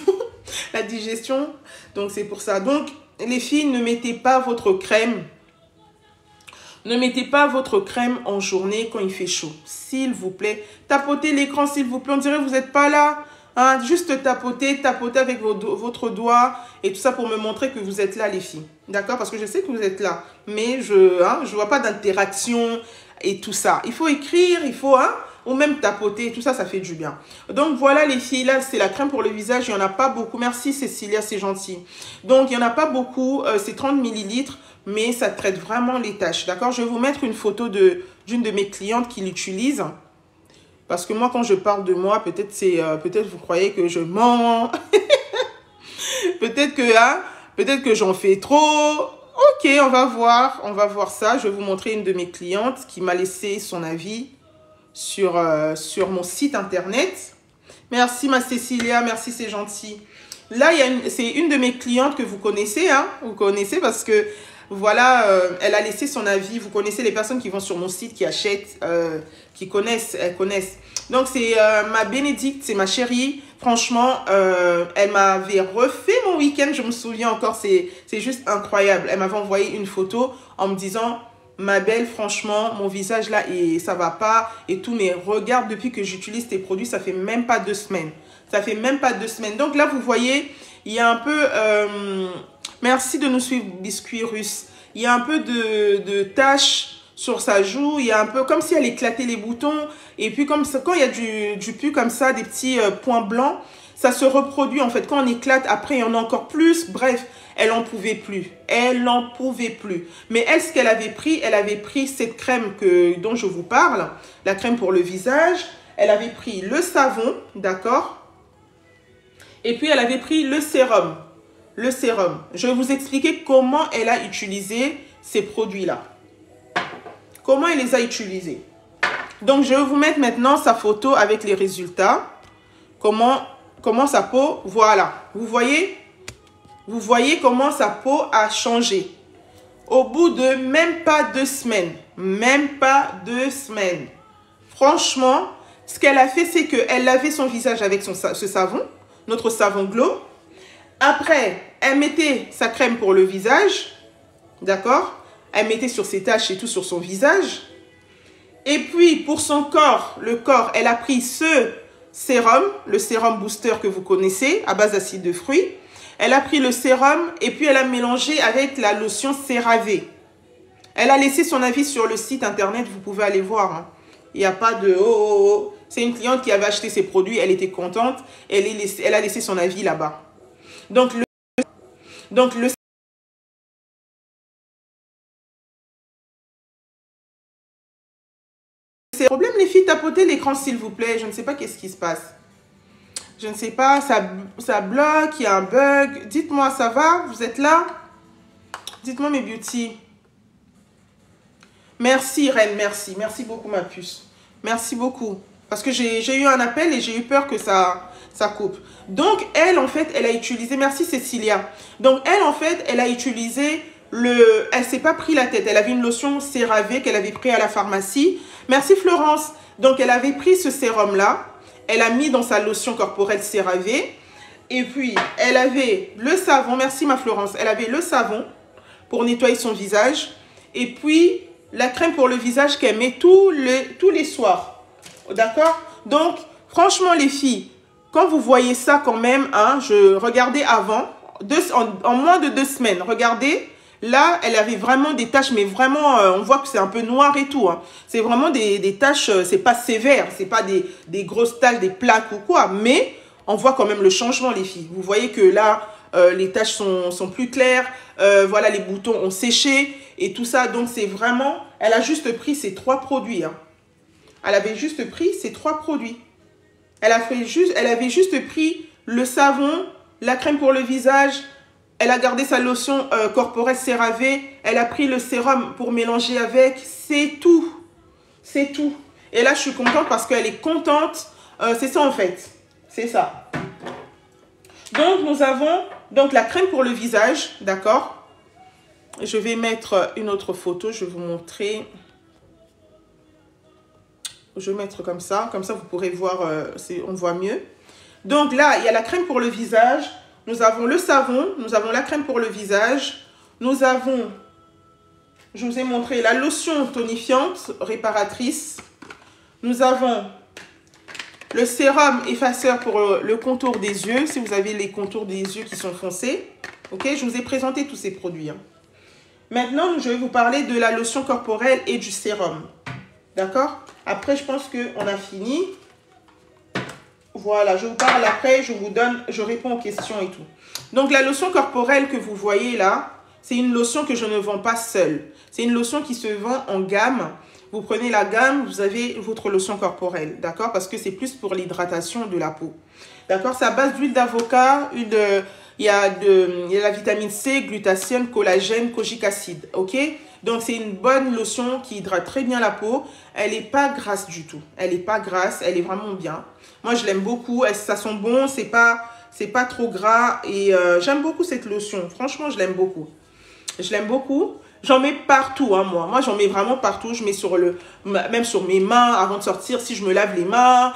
La digestion, donc c'est pour ça. Donc, les filles, ne mettez pas votre crème. Ne mettez pas votre crème en journée quand il fait chaud. S'il vous plaît. Tapotez l'écran, s'il vous plaît. On dirait que vous n'êtes pas là. Hein? Juste tapotez avec votre doigt et tout ça pour me montrer que vous êtes là, les filles. D'accord? Parce que je sais que vous êtes là. Mais je ne vois pas d'interaction et tout ça. Il faut écrire, il faut... Hein? Ou même tapoter, tout ça, ça fait du bien. Donc, voilà les filles, là, c'est la crème pour le visage. Il n'y en a pas beaucoup. Merci, Cécilia, c'est gentil. Donc, il n'y en a pas beaucoup. C'est 30 millilitres, mais ça traite vraiment les taches. D'accord? Je vais vous mettre une photo d'une de mes clientes qui l'utilise. Parce que moi, quand je parle de moi, peut-être vous croyez que je mens. peut-être que j'en fais trop. Ok, on va voir ça. Je vais vous montrer une de mes clientes qui m'a laissé son avis sur mon site internet. Merci ma Cécilia, merci, c'est gentil. Là, c'est une de mes clientes que vous connaissez, hein, vous connaissez parce que voilà, elle a laissé son avis. Vous connaissez les personnes qui vont sur mon site, qui achètent, qui connaissent, elles connaissent. Donc, c'est ma Bénédicte, c'est ma chérie. Franchement, elle m'avait refait mon week-end, je me souviens encore, c'est juste incroyable. Elle m'avait envoyé une photo en me disant, ma belle, franchement, mon visage là, et ça va pas et tout. Mais regarde, depuis que j'utilise tes produits, ça fait même pas 2 semaines. Ça fait même pas 2 semaines. Donc là, vous voyez, il y a un peu... merci de nous suivre, Biscuit Russe. Il y a un peu de taches sur sa joue. Il y a un peu comme si elle éclatait les boutons. Et puis, comme ça, quand il y a du pus comme ça, des petits points blancs, ça se reproduit en fait. Quand on éclate, après, il y en a encore plus. Bref, elle n'en pouvait plus. Elle n'en pouvait plus. Mais elle, ce qu'elle avait pris cette crème dont je vous parle, la crème pour le visage. Elle avait pris le savon, d'accord? Et puis, elle avait pris le sérum. Le sérum. Je vais vous expliquer comment elle a utilisé ces produits-là. Comment elle les a utilisés. Donc, je vais vous mettre maintenant sa photo avec les résultats. Comment sa peau, voilà. Vous voyez comment sa peau a changé. Au bout de même pas 2 semaines. Même pas 2 semaines. Franchement, ce qu'elle a fait, c'est qu'elle lavait son visage avec ce savon. Notre savon Glow. Après, elle mettait sa crème pour le visage. D'accord? Elle mettait sur ses taches et tout sur son visage. Et puis, pour son corps, le corps, elle a pris ce sérum, le sérum booster que vous connaissez, à base d'acide de fruits. Elle a pris le sérum et puis elle a mélangé avec la lotion CeraVe. Elle a laissé son avis sur le site internet, vous pouvez aller voir. Hein. Il n'y a pas de oh. C'est une cliente qui avait acheté ses produits, elle était contente, elle a laissé son avis là-bas. Donc le problème, les filles, tapotez l'écran s'il vous plaît. Je ne sais pas qu'est-ce qui se passe. Je ne sais pas, ça bloque, il y a un bug. Dites-moi, ça va? Vous êtes là? Dites-moi mes beauty. Merci Reine, merci. Merci beaucoup ma puce. Merci beaucoup. Parce que j'ai eu un appel et j'ai eu peur que ça coupe. Donc, elle, en fait, elle a utilisé... Merci Cécilia. Donc, elle, en fait, elle a utilisé elle s'est pas pris la tête. Elle avait une lotion CeraVe qu'elle avait pris à la pharmacie. Merci Florence. Donc, elle avait pris ce sérum-là. Elle a mis dans sa lotion corporelle CeraVe. Et puis, elle avait le savon. Merci ma Florence. Elle avait le savon pour nettoyer son visage. Et puis, la crème pour le visage qu'elle met tous les soirs. D'accord? Donc, franchement, les filles, quand vous voyez ça quand même, hein, regardez avant, en moins de 2 semaines, regardez, là, elle avait vraiment des taches, mais vraiment, on voit que c'est un peu noir et tout. Hein. C'est vraiment des taches, c'est pas sévère, c'est pas des grosses taches, des plaques ou quoi, mais on voit quand même le changement, les filles. Vous voyez que là, les taches sont plus claires, voilà, les boutons ont séché et tout ça. Donc, c'est vraiment, elle a juste pris ces 3 produits. Hein. Elle avait juste pris ces 3 produits. Elle avait juste pris le savon, la crème pour le visage. Elle a gardé sa lotion corporelle CeraVe. Elle a pris le sérum pour mélanger avec. C'est tout. C'est tout. Et là, je suis contente parce qu'elle est contente. C'est ça en fait. C'est ça. Donc, nous avons la crème pour le visage. D'accord? Je vais mettre une autre photo. Je vais vous montrer. Je vais mettre comme ça vous pourrez voir, on voit mieux. Donc là, il y a la crème pour le visage, nous avons le savon, nous avons la crème pour le visage, nous avons, je vous ai montré la lotion tonifiante, réparatrice, nous avons le sérum effaceur pour le contour des yeux, si vous avez les contours des yeux qui sont foncés. Ok, je vous ai présenté tous ces produits. Hein. Maintenant, je vais vous parler de la lotion corporelle et du sérum. D'accord? Après, je pense qu'on a fini. Voilà, je vous parle après, je réponds aux questions et tout. Donc, la lotion corporelle que vous voyez là, c'est une lotion que je ne vends pas seule. C'est une lotion qui se vend en gamme. Vous prenez la gamme, vous avez votre lotion corporelle, d'accord? Parce que c'est plus pour l'hydratation de la peau. D'accord? C'est à base d'huile d'avocat, Il y a la vitamine C, glutathione, collagène, kojic acide. Ok? Donc, c'est une bonne lotion qui hydrate très bien la peau. Elle n'est pas grasse du tout. Elle n'est pas grasse. Elle est vraiment bien. Moi, je l'aime beaucoup. Ça sent bon. C'est pas trop gras. Et j'aime beaucoup cette lotion. Franchement, je l'aime beaucoup. Je l'aime beaucoup. J'en mets partout, hein, moi. Moi, j'en mets vraiment partout. Je mets même sur mes mains avant de sortir, si je me lave les mains.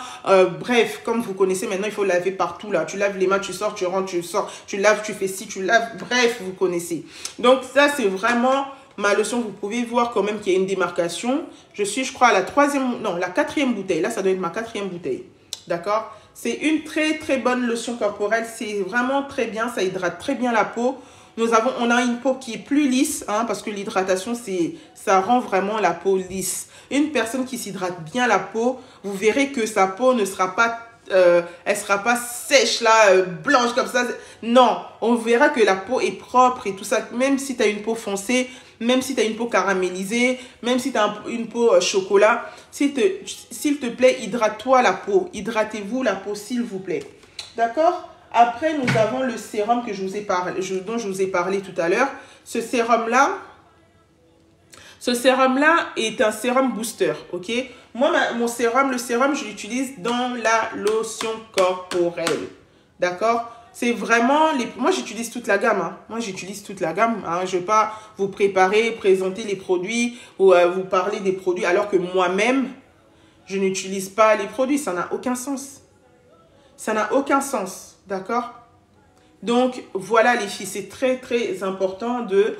Bref, comme vous connaissez, maintenant, il faut laver partout, là. Tu laves les mains, tu sors, tu rentres, tu sors, tu laves, tu fais ci, tu laves. Bref, vous connaissez. Donc, ça, c'est vraiment ma lotion. Vous pouvez voir quand même qu'il y a une démarcation. Je suis, je crois, à la la 4e bouteille. Là, ça doit être ma 4e bouteille. D'accord? C'est une très, très bonne lotion corporelle. C'est vraiment très bien. Ça hydrate très bien la peau. On a une peau qui est plus lisse, hein, parce que l'hydratation, ça rend vraiment la peau lisse. Une personne qui s'hydrate bien la peau, vous verrez que sa peau ne sera pas, elle sera pas sèche là, blanche comme ça. Non, on verra que la peau est propre et tout ça. Même si tu as une peau foncée, même si tu as une peau caramélisée, même si tu as une peau chocolat, s'il te plaît, hydrate-toi la peau. Hydratez-vous la peau, s'il vous plaît. D'accord ? Après, nous avons le sérum que dont je vous ai parlé tout à l'heure. Ce sérum-là est un sérum booster, ok? Moi, le sérum, je l'utilise dans la lotion corporelle, d'accord? C'est vraiment, moi, j'utilise toute la gamme, hein. Moi, j'utilise toute la gamme, hein. Je ne vais pas vous présenter les produits ou vous parler des produits alors que moi-même, je n'utilise pas les produits. Ça n'a aucun sens. Ça n'a aucun sens. D'accord? Donc, voilà les filles, c'est très, très important de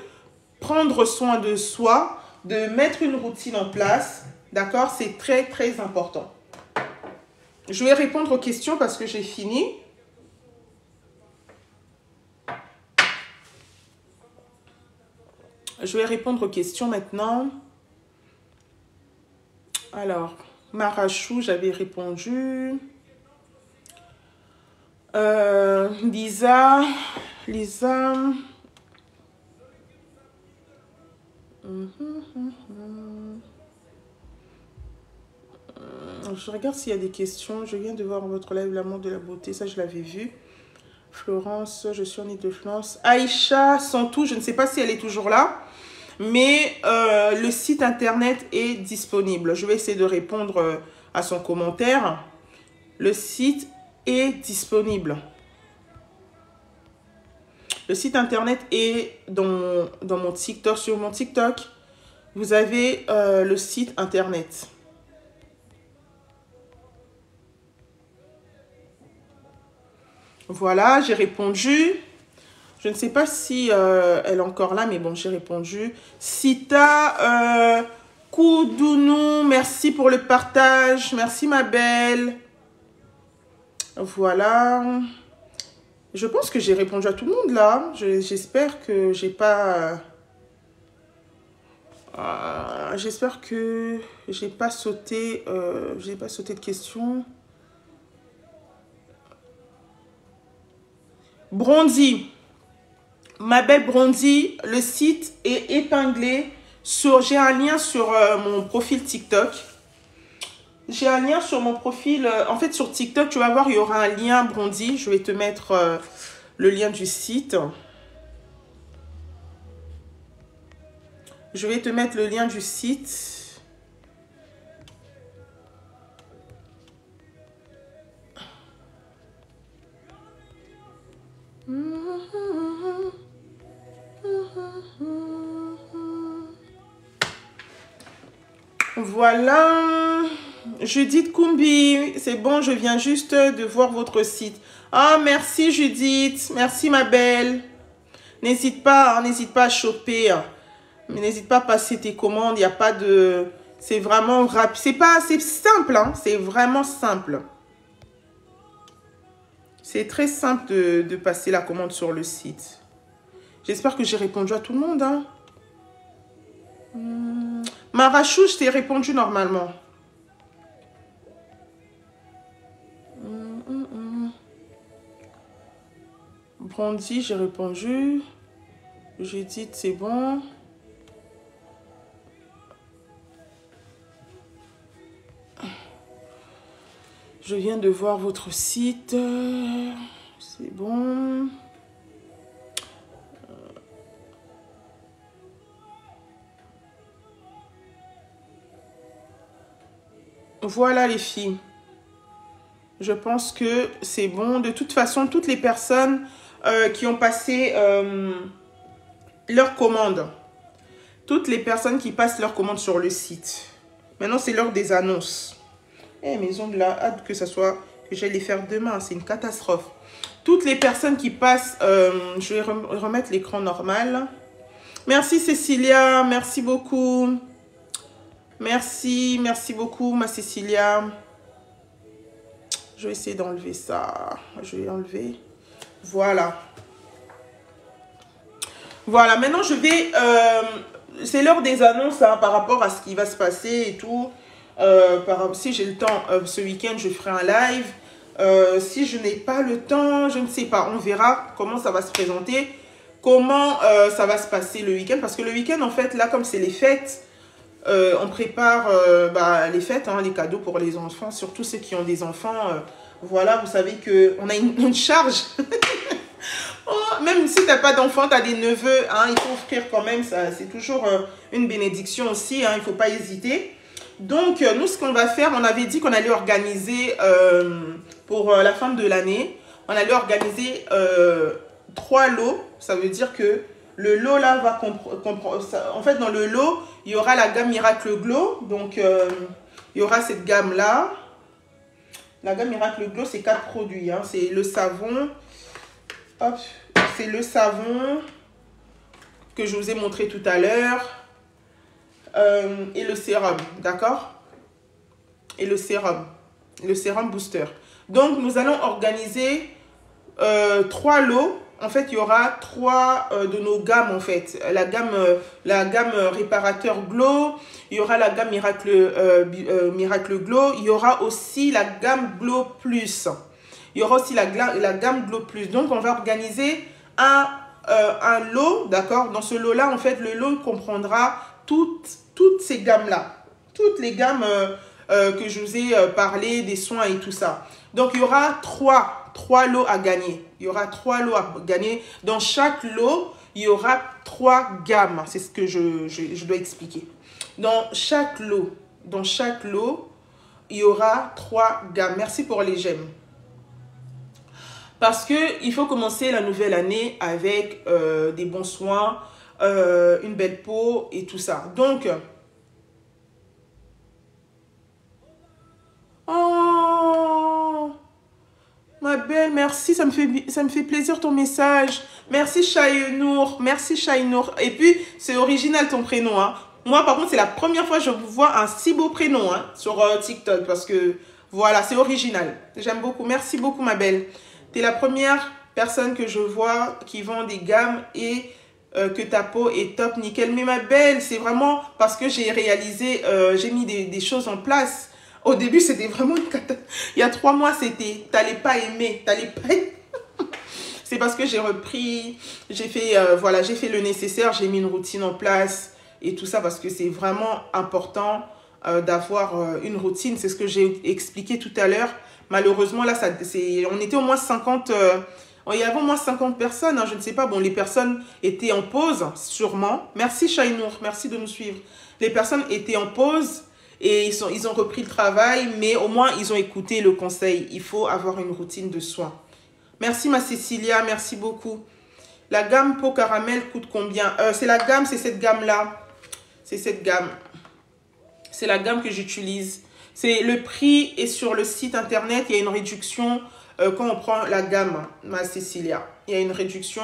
prendre soin de soi, de mettre une routine en place. D'accord? C'est très, très important. Je vais répondre aux questions parce que j'ai fini. Je vais répondre aux questions maintenant. Alors, Marachou, j'avais répondu. Lisa. Je regarde s'il y a des questions. Je viens de voir votre live l'amour de la beauté. Ça, je l'avais vu. Florence, je suis en Île-de-France. Aïcha Santou, je ne sais pas si elle est toujours là. Mais le site internet est disponible. Je vais essayer de répondre à son commentaire. Le site est disponible. Le site internet est dans mon TikTok. Sur mon TikTok, vous avez le site internet. Voilà, j'ai répondu. Je ne sais pas si elle est encore là, mais bon, j'ai répondu. Sita Koudounou, merci pour le partage. Merci, ma belle. Voilà. Je pense que j'ai répondu à tout le monde, là. J'espère que j'ai pas... j'espère que j'ai pas sauté de questions. Bronzy. Ma belle Bronzy, le site est épinglé j'ai un lien sur mon profil TikTok. J'ai un lien sur mon profil. En fait, sur TikTok, tu vas voir, il y aura un lien Bronzy. Je vais te mettre le lien du site. Je vais te mettre le lien du site. Voilà. Judith Koumbi, c'est bon, je viens juste de voir votre site. Ah, merci Judith. Merci ma belle. N'hésite pas à choper. Mais n'hésite pas à passer tes commandes. Il n'y a pas de... C'est vraiment rapide. C'est simple, hein. C'est vraiment simple. C'est très simple de passer la commande sur le site. J'espère que j'ai répondu à tout le monde, hein. Marachou, je t'ai répondu normalement. Brandy, j'ai répondu. J'ai dit c'est bon. Je viens de voir votre site. C'est bon. Voilà les filles. Je pense que c'est bon. De toute façon, toutes les personnes qui ont passé leur commande. Toutes les personnes qui passent leur commande sur le site. Maintenant, c'est l'heure des annonces. Eh, mes ongles là, hâte que ça soit... que j'aille les faire demain. C'est une catastrophe. Toutes les personnes qui passent... je vais remettre l'écran normal. Merci Cécilia. Merci beaucoup. Merci. Merci beaucoup ma Cécilia. Je vais essayer d'enlever ça. Je vais enlever. Voilà. Voilà. Maintenant, je vais... c'est l'heure des annonces hein, par rapport à ce qui va se passer et tout. Si j'ai le temps, ce week-end, je ferai un live. Si je n'ai pas le temps, je ne sais pas. On verra comment ça va se présenter. Comment ça va se passer le week-end. Parce que le week-end, en fait, là, comme c'est les fêtes, on prépare les fêtes, hein, les cadeaux pour les enfants. Surtout ceux qui ont des enfants. Voilà, vous savez qu'on a une charge. Oh, même si tu n'as pas d'enfant, tu as des neveux, hein, il faut offrir quand même. C'est toujours une bénédiction aussi. Hein, il ne faut pas hésiter. Donc, nous, ce qu'on va faire, on avait dit qu'on allait organiser pour la fin de l'année, on allait organiser 3 lots. Ça veut dire que le lot là va comprendre. En fait, dans le lot, il y aura la gamme Miracle Glow. Donc, il y aura cette gamme là. La gamme Miracle Glow, c'est 4 produits. Hein. C'est le savon. Hop, c'est le savon que je vous ai montré tout à l'heure. Et le sérum, d'accord? Et le sérum booster. Donc, nous allons organiser 3 lots. En fait, il y aura 3 de nos gammes, en fait. La gamme réparateur Glow, il y aura la gamme Miracle Glow, il y aura aussi la gamme Glow Plus. Il y aura aussi la gamme Glow Plus. Donc, on va organiser un lot, d'accord? Dans ce lot-là, en fait, le lot comprendra toutes ces gammes-là. Toutes les gammes que je vous ai parlé, des soins et tout ça. Donc, il y aura 3 lots à gagner. Il y aura 3 lots à gagner. Dans chaque lot, il y aura 3 gammes. C'est ce que je dois expliquer. Dans chaque lot, il y aura 3 gammes. Merci pour les j'aime. Parce qu'il faut commencer la nouvelle année avec des bons soins, une belle peau et tout ça. Donc, oh, ma belle, merci, ça me fait plaisir ton message. Merci Chaïnour, merci Chaïnour. Et puis, c'est original ton prénom. Hein. Moi, par contre, c'est la première fois que je vous vois un si beau prénom hein, sur TikTok. Parce que, voilà, c'est original. J'aime beaucoup. Merci beaucoup, ma belle. Tu es la première personne que je vois qui vend des gammes et que ta peau est top, nickel. Mais ma belle, c'est vraiment parce que j'ai réalisé, j'ai mis des choses en place. Au début, c'était vraiment une catastrophe. Il y a 3 mois, c'était, t'allais pas aimer, t'allais pas aimer. C'est parce que j'ai repris, j'ai fait, voilà, j'ai fait le nécessaire, j'ai mis une routine en place et tout ça parce que c'est vraiment important d'avoir une routine. C'est ce que j'ai expliqué tout à l'heure. Malheureusement, là, on était au moins 50... il y avait au moins 50 personnes, hein, je ne sais pas. Bon, les personnes étaient en pause, sûrement. Merci, Chaïnour, merci de nous suivre. Les personnes étaient en pause et ils ont repris le travail, mais au moins, ils ont écouté le conseil. Il faut avoir une routine de soins. Merci, ma Cécilia, merci beaucoup. La gamme peau caramel coûte combien? C'est la gamme, c'est cette gamme-là. C'est cette gamme. C'est la gamme que j'utilise. C'est le prix est sur le site internet. Il y a une réduction quand on prend la gamme, ma Cécilia. Il y a une réduction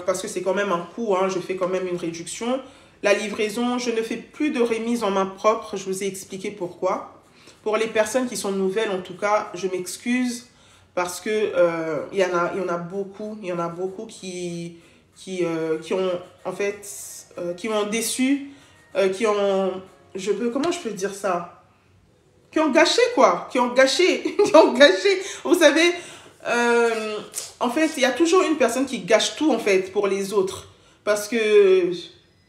parce que c'est quand même un coût. Hein, je fais quand même une réduction. La livraison, je ne fais plus de remise en main propre. Je vous ai expliqué pourquoi. Pour les personnes qui sont nouvelles, en tout cas, je m'excuse parce que il y en a beaucoup. Il y en a beaucoup qui ont en fait qui m'ont déçu, comment je peux dire ça? Qui ont gâché quoi, qui ont gâché. Vous savez, en fait, il y a toujours une personne qui gâche tout en fait pour les autres. Parce que,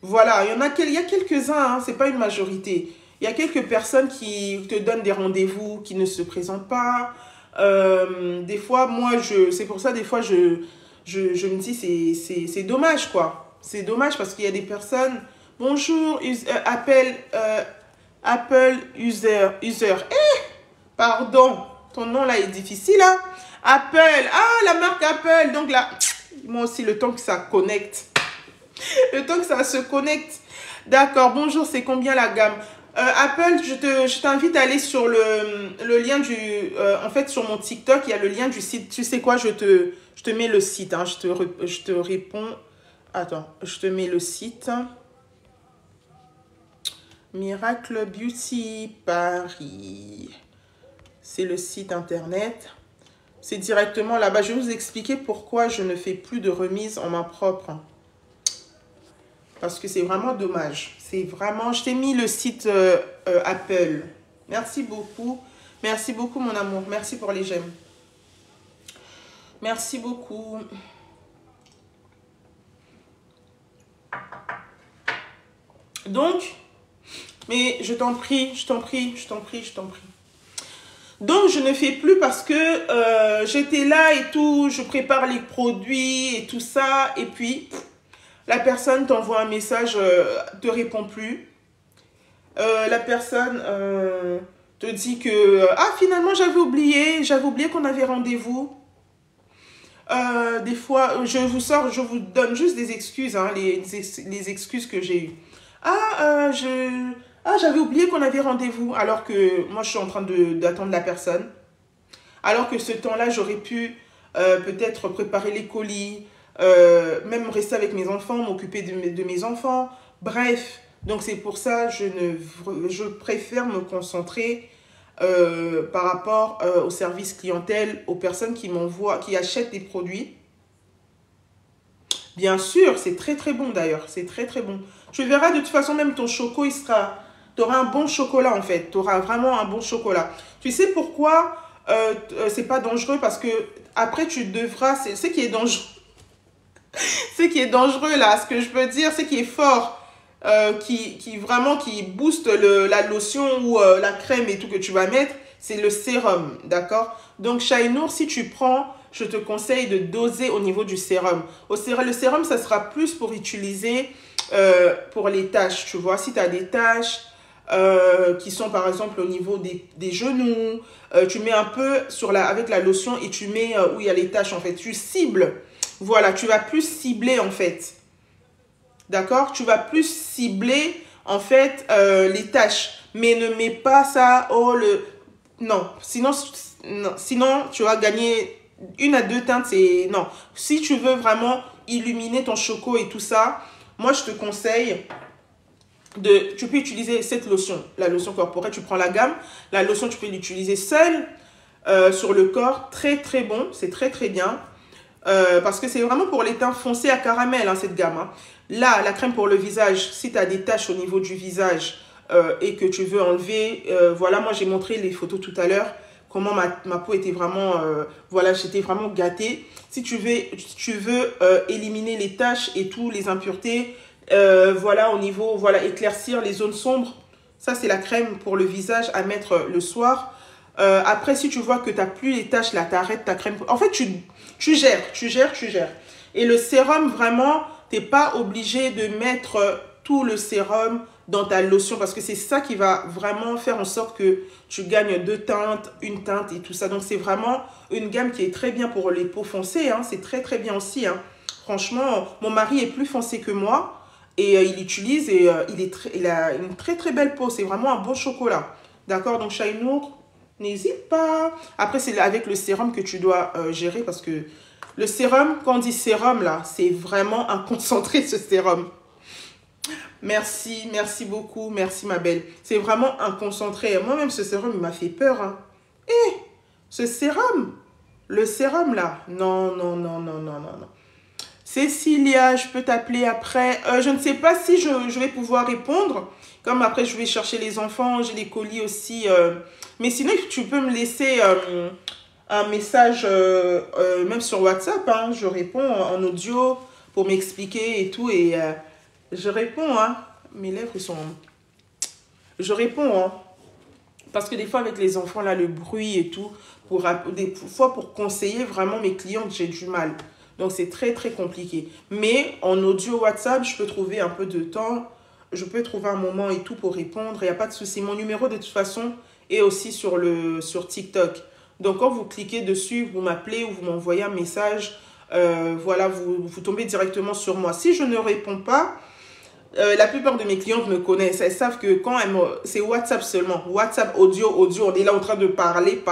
voilà, il y a quelques-uns, hein, c'est pas une majorité. Il y a quelques personnes qui te donnent des rendez-vous, qui ne se présentent pas. Des fois, moi, c'est pour ça, des fois, je me dis, c'est dommage quoi. C'est dommage parce qu'il y a des personnes, bonjour, appelle... Apple user. Pardon, ton nom là est difficile, hein? Apple, la marque Apple. Donc là, moi aussi, le temps que ça connecte. Le temps que ça se connecte. D'accord, bonjour, c'est combien la gamme? Apple, je t'invite à aller sur le lien du... en fait, sur mon TikTok, il y a le lien du site. Tu sais quoi, je te mets le site. Hein, je te réponds. Attends, je te mets le site. Miracle Beauty Paris. C'est le site internet. C'est directement là-bas. Je vais vous expliquer pourquoi je ne fais plus de remise en main propre. Parce que c'est vraiment dommage. C'est vraiment... Je t'ai mis le site Apple. Merci beaucoup. Merci beaucoup, mon amour. Merci pour les j'aime. Merci beaucoup. Donc, mais je t'en prie, je t'en prie, je t'en prie, je t'en prie. Donc, je ne fais plus parce que j'étais là et tout, je prépare les produits et tout ça. Et puis, la personne t'envoie un message, te répond plus. La personne te dit que, finalement, j'avais oublié qu'on avait rendez-vous. Des fois, je vous donne juste des excuses, hein, les excuses que j'ai eues. J'avais oublié qu'on avait rendez-vous, alors que moi, je suis en train d'attendre la personne. Alors que ce temps-là, j'aurais pu peut-être préparer les colis, même rester avec mes enfants, m'occuper de mes enfants. Bref, donc c'est pour ça je préfère me concentrer par rapport au service clientèle, aux personnes qui m'envoient, qui achètent des produits. Bien sûr, c'est très très bon d'ailleurs, c'est très très bon. Tu verras de toute façon, même ton choco, tu auras un bon chocolat en fait. Tu auras vraiment un bon chocolat. Tu sais pourquoi c'est pas dangereux? Parce que après tu devras, c'est ce qui est dangereux. Ce qui est dangereux là, ce que je veux dire, ce qui est fort, qui booste la lotion ou la crème et tout que tu vas mettre, c'est le sérum, d'accord? Donc Shainour, si tu prends, je te conseille de doser au niveau du sérum. Le sérum, ça sera plus pour utiliser pour les taches, tu vois. Si tu as des taches qui sont par exemple au niveau des genoux, tu mets un peu avec la lotion et tu mets où il y a les taches en fait. Tu cibles, voilà, tu vas plus cibler en fait. D'accord? Tu vas plus cibler en fait les taches. Mais ne mets pas ça, non, sinon tu vas gagner 1 à 2 teintes, non. Si tu veux vraiment illuminer ton choco et tout ça, moi je te conseille tu peux utiliser cette lotion, la lotion corporelle, tu prends la gamme, la lotion tu peux l'utiliser seule sur le corps, très très bon, c'est très très bien, parce que c'est vraiment pour les teints foncés à caramel, hein, cette gamme. Hein. Là, la crème pour le visage, si tu as des taches au niveau du visage et que tu veux enlever, voilà, moi j'ai montré les photos tout à l'heure, comment ma peau était vraiment, voilà, j'étais vraiment gâtée. Si tu veux éliminer les taches et tout, les impuretés, voilà, au niveau, voilà, éclaircir les zones sombres, ça c'est la crème pour le visage à mettre le soir. Après, si tu vois que tu n'as plus les taches, là, tu arrêtes ta crème. En fait, tu gères. Et le sérum, vraiment, tu n'es pas obligé de mettre tout le sérum dans ta lotion parce que c'est ça qui va vraiment faire en sorte que tu gagnes 2 teintes, 1 teinte et tout ça. Donc, c'est vraiment une gamme qui est très bien pour les peaux foncées. Hein. C'est très, très bien aussi. Hein. Franchement, mon mari est plus foncé que moi et il l'utilise et il a une très, très belle peau. C'est vraiment un bon chocolat. D'accord? Donc, Shainour, n'hésite pas. Après, c'est avec le sérum que tu dois gérer parce que le sérum, quand on dit sérum, là, c'est vraiment un concentré, ce sérum. Merci, merci beaucoup. Merci, ma belle. C'est vraiment un concentré. Moi-même, ce sérum, il m'a fait peur. Hein. Ce sérum, le sérum, là, non. Cécilia, je peux t'appeler après. Je ne sais pas si je vais pouvoir répondre. Comme après, je vais chercher les enfants, j'ai les colis aussi. Mais sinon, tu peux me laisser un message, même sur WhatsApp. Hein, je réponds en audio pour m'expliquer et tout. Et je réponds. Hein, mes lèvres, ils sont... Je réponds. Hein, parce que des fois, avec les enfants, là, le bruit et tout, des fois, pour conseiller vraiment mes clientes, j'ai du mal. Donc, c'est très, très compliqué. Mais en audio WhatsApp, je peux trouver un peu de temps je peux trouver un moment et tout pour répondre. Il n'y a pas de souci. Mon numéro, de toute façon, est aussi sur TikTok. Donc, quand vous cliquez dessus, vous m'appelez ou vous m'envoyez un message, voilà, vous tombez directement sur moi. Si je ne réponds pas, la plupart de mes clientes me connaissent. Elles savent que quand c'est WhatsApp seulement. WhatsApp, audio. On est là en train de parler.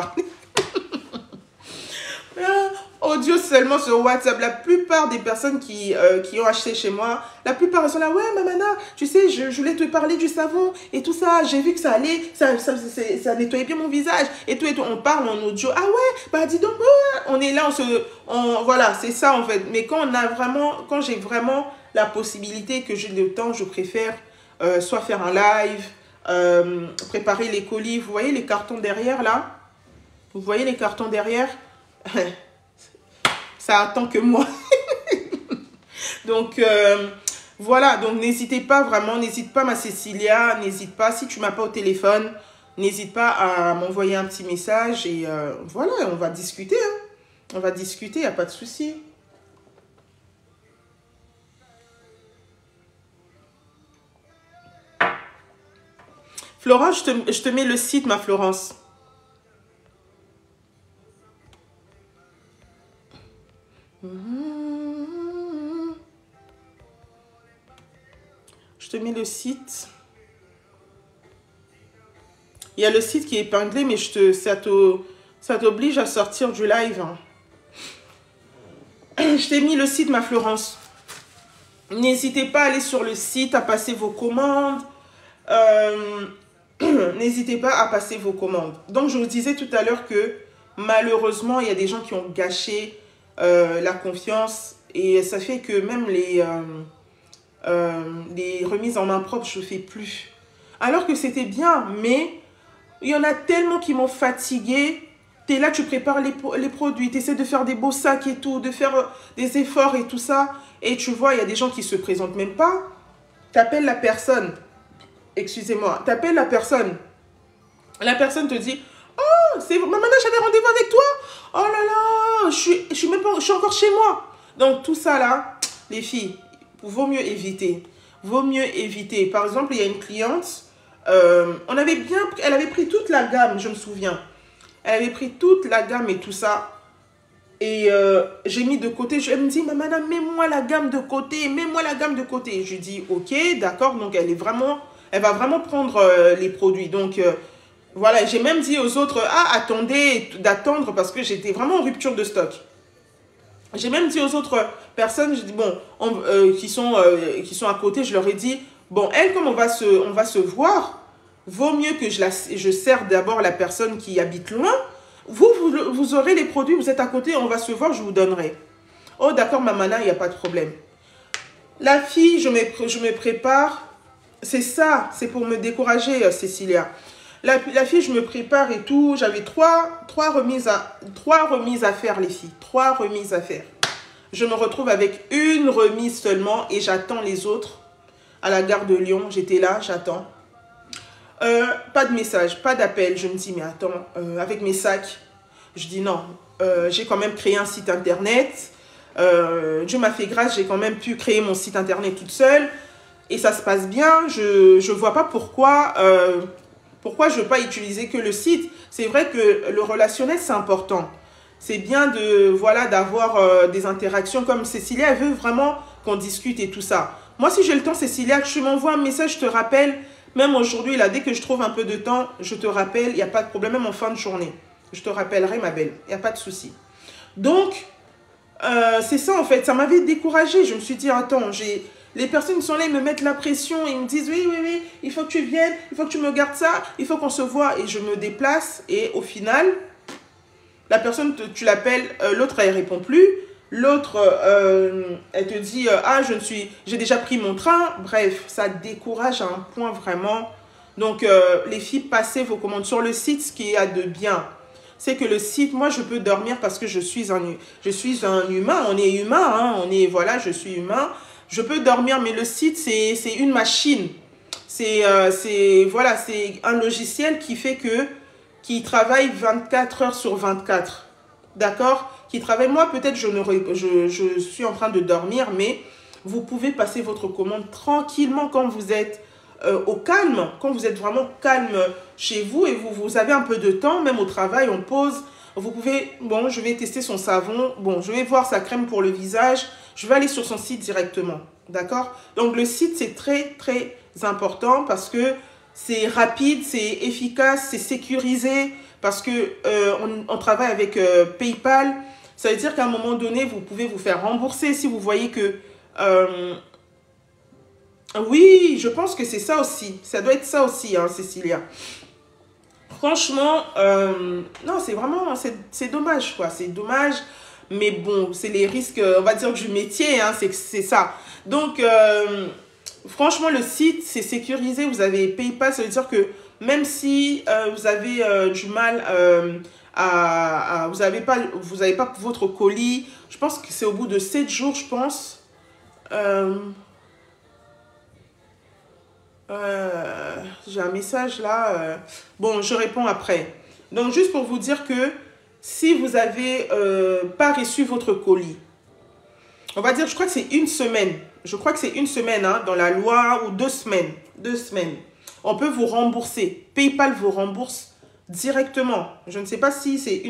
Audio seulement sur WhatsApp. La plupart des personnes qui ont acheté chez moi, la plupart elles sont là, ouais Mamana, tu sais, je voulais te parler du savon et tout ça, j'ai vu que ça allait, ça nettoyait bien mon visage et tout, on parle en audio. Ah ouais, bah dis donc, on est là, voilà, c'est ça en fait. Mais quand quand j'ai vraiment la possibilité, que j'ai le temps, je préfère soit faire un live, préparer les colis. Vous voyez les cartons derrière là? Vous voyez les cartons derrière? Ça attend que moi. Donc, voilà. Donc, n'hésitez pas vraiment. N'hésite pas, ma Cécilia. N'hésite pas. Si tu ne m'as pas au téléphone, n'hésite pas à m'envoyer un petit message. Et voilà, on va discuter. Hein. On va discuter, il n'y a pas de souci. Florence, je te mets le site, ma Florence. Je te mets le site. Il y a le site qui est épinglé, mais ça t'oblige à sortir du live. Je t'ai mis le site, ma Florence. N'hésitez pas à aller sur le site, à passer vos commandes. N'hésitez pas à passer vos commandes. Donc, je vous disais tout à l'heure que malheureusement, il y a des gens qui ont gâché la confiance. Et ça fait que même les remises en main propre, je ne fais plus. Alors que c'était bien, mais il y en a tellement qui m'ont fatiguée. Tu es là, tu prépares les produits, tu essaies de faire des beaux sacs et tout, de faire des efforts et tout ça. Et tu vois, il y a des gens qui ne se présentent même pas. Tu appelles la personne. Excusez-moi. Tu appelles la personne. La personne te dit, oh, c'est maman, j'avais rendez-vous avec toi. Oh là là, je suis encore chez moi. Donc tout ça là, les filles, vaut mieux éviter. Vaut mieux éviter. Par exemple, il y a une cliente, elle avait pris toute la gamme, je me souviens. Elle avait pris toute la gamme et tout ça. Et j'ai mis de côté. Elle me dit, madame, mets-moi la gamme de côté. Mets-moi la gamme de côté. Je dis, ok, d'accord. Donc, elle va vraiment prendre les produits. Donc, voilà. J'ai même dit aux autres, attendez d'attendre parce que j'étais vraiment en rupture de stock. J'ai même dit aux autres personnes, je dis, bon, qui sont à côté, je leur ai dit, bon, elle, comme on va se voir, vaut mieux que je sers d'abord la personne qui habite loin. Vous aurez les produits, vous êtes à côté, on va se voir, je vous donnerai. Oh, d'accord, Mamana, il n'y a pas de problème. La fille, je me prépare. C'est ça, c'est pour me décourager, Cécilia. La fille, je me prépare et tout. J'avais trois remises à faire, les filles. 3 remises à faire. Je me retrouve avec une remise seulement et j'attends les autres à la gare de Lyon. J'étais là, j'attends. Pas de message, pas d'appel. Je me dis, mais attends, avec mes sacs, je dis non. J'ai quand même créé un site internet. Dieu m'a fait grâce, j'ai quand même pu créer mon site internet toute seule. Et ça se passe bien. Je ne vois pas pourquoi je ne veux pas utiliser que le site. C'est vrai que le relationnel, c'est important. C'est bien d'avoir des interactions comme Cécilia. Elle veut vraiment qu'on discute et tout ça. Moi, si j'ai le temps, Cécilia, tu m'envoies un message, je te rappelle. Même aujourd'hui, là, dès que je trouve un peu de temps, je te rappelle, il n'y a pas de problème, même en fin de journée. Je te rappellerai, ma belle, il n'y a pas de souci. Donc, c'est ça, en fait, ça m'avait découragée. Je me suis dit, attends, les personnes qui sont là, ils me mettent la pression, ils me disent, oui, il faut que tu viennes, il faut que tu me gardes ça, il faut qu'on se voit. Et je me déplace, et au final, la personne, tu l'appelles, l'autre, elle ne répond plus. L'autre, elle te dit, j'ai déjà pris mon train. Bref, ça décourage à un point vraiment. Donc, les filles, passez vos commandes sur le site. Ce qu'il y a de bien, c'est que le site, moi, je peux dormir parce que je suis un humain. On est humain, hein, je suis humain. Je peux dormir, mais le site, c'est une machine. C'est un logiciel qui travaille 24 heures sur 24. D'accord? Qui travaille. Moi, peut-être, je suis en train de dormir, mais vous pouvez passer votre commande tranquillement quand vous êtes au calme, quand vous êtes vraiment calme chez vous et vous avez un peu de temps, même au travail, on pose, vous pouvez, bon, je vais tester son savon, bon, je vais voir sa crème pour le visage, je vais aller sur son site directement, d'accord? Donc, le site, c'est très, très important parce que c'est rapide, c'est efficace, c'est sécurisé, parce que on travaille avec PayPal. Ça veut dire qu'à un moment donné, vous pouvez vous faire rembourser si vous voyez que... oui, je pense que c'est ça aussi. Ça doit être ça aussi, hein, Cécilia. Franchement, non, c'est vraiment... C'est dommage, quoi. C'est dommage. Mais bon, c'est les risques, on va dire, du métier, hein, c'est ça. Donc, franchement, le site, c'est sécurisé. Vous avez PayPal, ça veut dire que même si vous avez du mal vous n'avez pas votre colis, je pense que c'est au bout de 7 jours, je pense. J'ai un message là. Bon, je réponds après. Donc, juste pour vous dire que si vous n'avez pas reçu votre colis, on va dire, je crois que c'est une semaine. Je crois que c'est une semaine hein, dans la loi ou 2 semaines. 2 semaines. On peut vous rembourser. PayPal vous rembourse directement. Je ne sais pas si c'est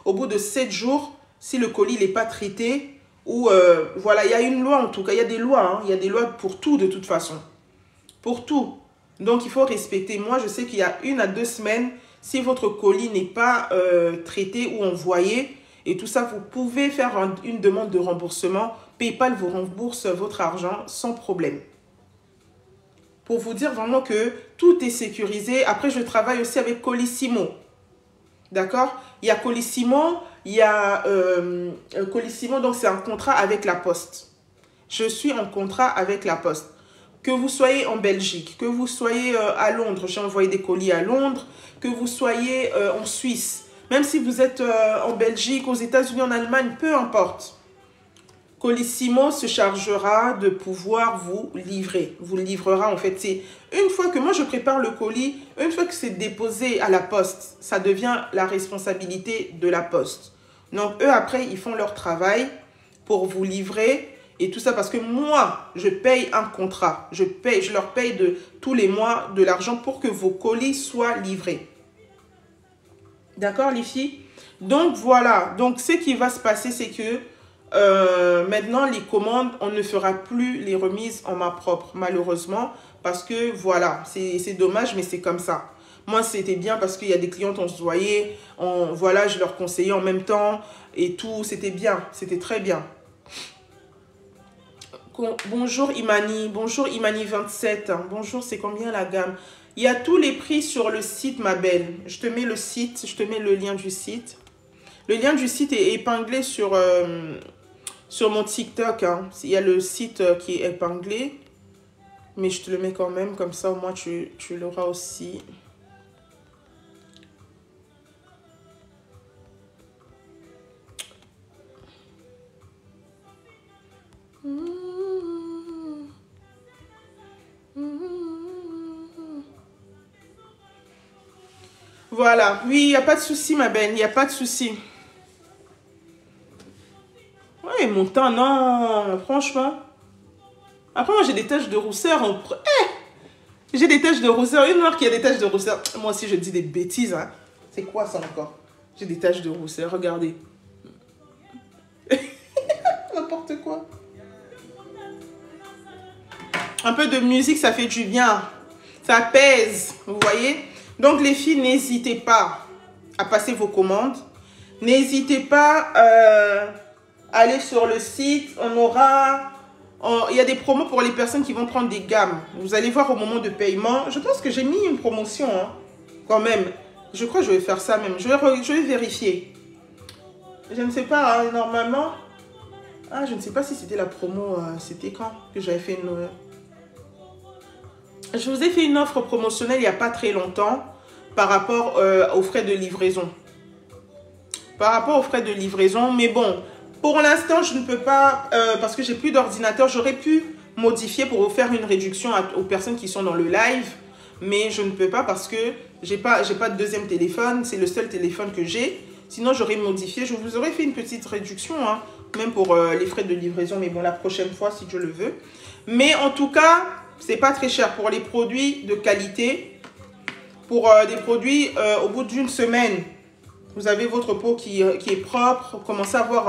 au bout de 7 jours, si le colis n'est pas traité. Ou voilà, il y a une loi en tout cas. Il y a des lois. Hein, il y a des lois pour tout de toute façon. Pour tout. Donc, il faut respecter. Moi, je sais qu'il y a 1 à 2 semaines, si votre colis n'est pas traité ou envoyé, et tout ça, vous pouvez faire une demande de remboursement. PayPal vous rembourse votre argent sans problème. Pour vous dire vraiment que tout est sécurisé. Après, je travaille aussi avec Colissimo. D'accord? Il y a Colissimo, il y a Colissimo, donc c'est un contrat avec la Poste. Je suis en contrat avec la Poste. Que vous soyez en Belgique, que vous soyez à Londres, j'ai envoyé des colis à Londres, que vous soyez en Suisse, même si vous êtes en Belgique, aux États-Unis, en Allemagne, peu importe. Colissimo se chargera de pouvoir vous livrer. Vous livrera en fait. C'est une fois que moi je prépare le colis, une fois que c'est déposé à la poste, ça devient la responsabilité de la poste. Donc eux après ils font leur travail pour vous livrer et tout ça parce que moi je paye un contrat. Je leur paye de tous les mois de l'argent pour que vos colis soient livrés. D'accord les filles? Donc voilà. Donc ce qui va se passer c'est que maintenant les commandes on ne fera plus les remises en main propre malheureusement parce que voilà c'est dommage mais c'est comme ça. Moi c'était bien parce qu'il y a des clientes on se voyait, voilà je leur conseillais en même temps et tout, c'était bien, c'était très bien. Bonjour Imani, bonjour Imani 27, bonjour, c'est combien la gamme? Il y a tous les prix sur le site ma belle, je te mets le site, je te mets le lien du site. Le lien du site est épinglé sur mon TikTok. Hein. Il y a le site qui est épinglé. Mais je te le mets quand même. Comme ça, au moins, tu l'auras aussi. Voilà. Oui, il n'y a pas de souci, ma belle. Il n'y a pas de souci. Ouais, mon teint, non. Franchement. Après, moi, j'ai des taches de rousseur. J'ai des taches de rousseur. Une marque qui a des taches de rousseur. Moi aussi, je dis des bêtises. Hein. C'est quoi ça encore? J'ai des taches de rousseur. Regardez. N'importe quoi. Un peu de musique, ça fait du bien. Ça pèse. Vous voyez? Donc, les filles, n'hésitez pas à passer vos commandes. N'hésitez pas à aller sur le site. Il y a des promos pour les personnes qui vont prendre des gammes. Vous allez voir au moment de paiement. Je pense que j'ai mis une promotion, hein, quand même. Je crois que je vais faire ça même. Je vais vérifier. Je ne sais pas, hein, normalement. Ah, je ne sais pas si c'était la promo. C'était quand que j'avais fait une... Je vous ai fait une offre promotionnelle il n'y a pas très longtemps par rapport aux frais de livraison. Par rapport aux frais de livraison. Mais bon, pour l'instant, je ne peux pas, parce que j'ai plus d'ordinateur. J'aurais pu modifier pour vous faire une réduction aux personnes qui sont dans le live. Mais je ne peux pas parce que j'ai pas de deuxième téléphone. C'est le seul téléphone que j'ai. Sinon, j'aurais modifié. Je vous aurais fait une petite réduction, hein, même pour les frais de livraison. Mais bon, la prochaine fois, si Dieu le veut. Mais en tout cas... C'est pas très cher pour les produits de qualité. Pour des produits, au bout d'une semaine, vous avez votre peau qui est propre. Vous commencez à avoir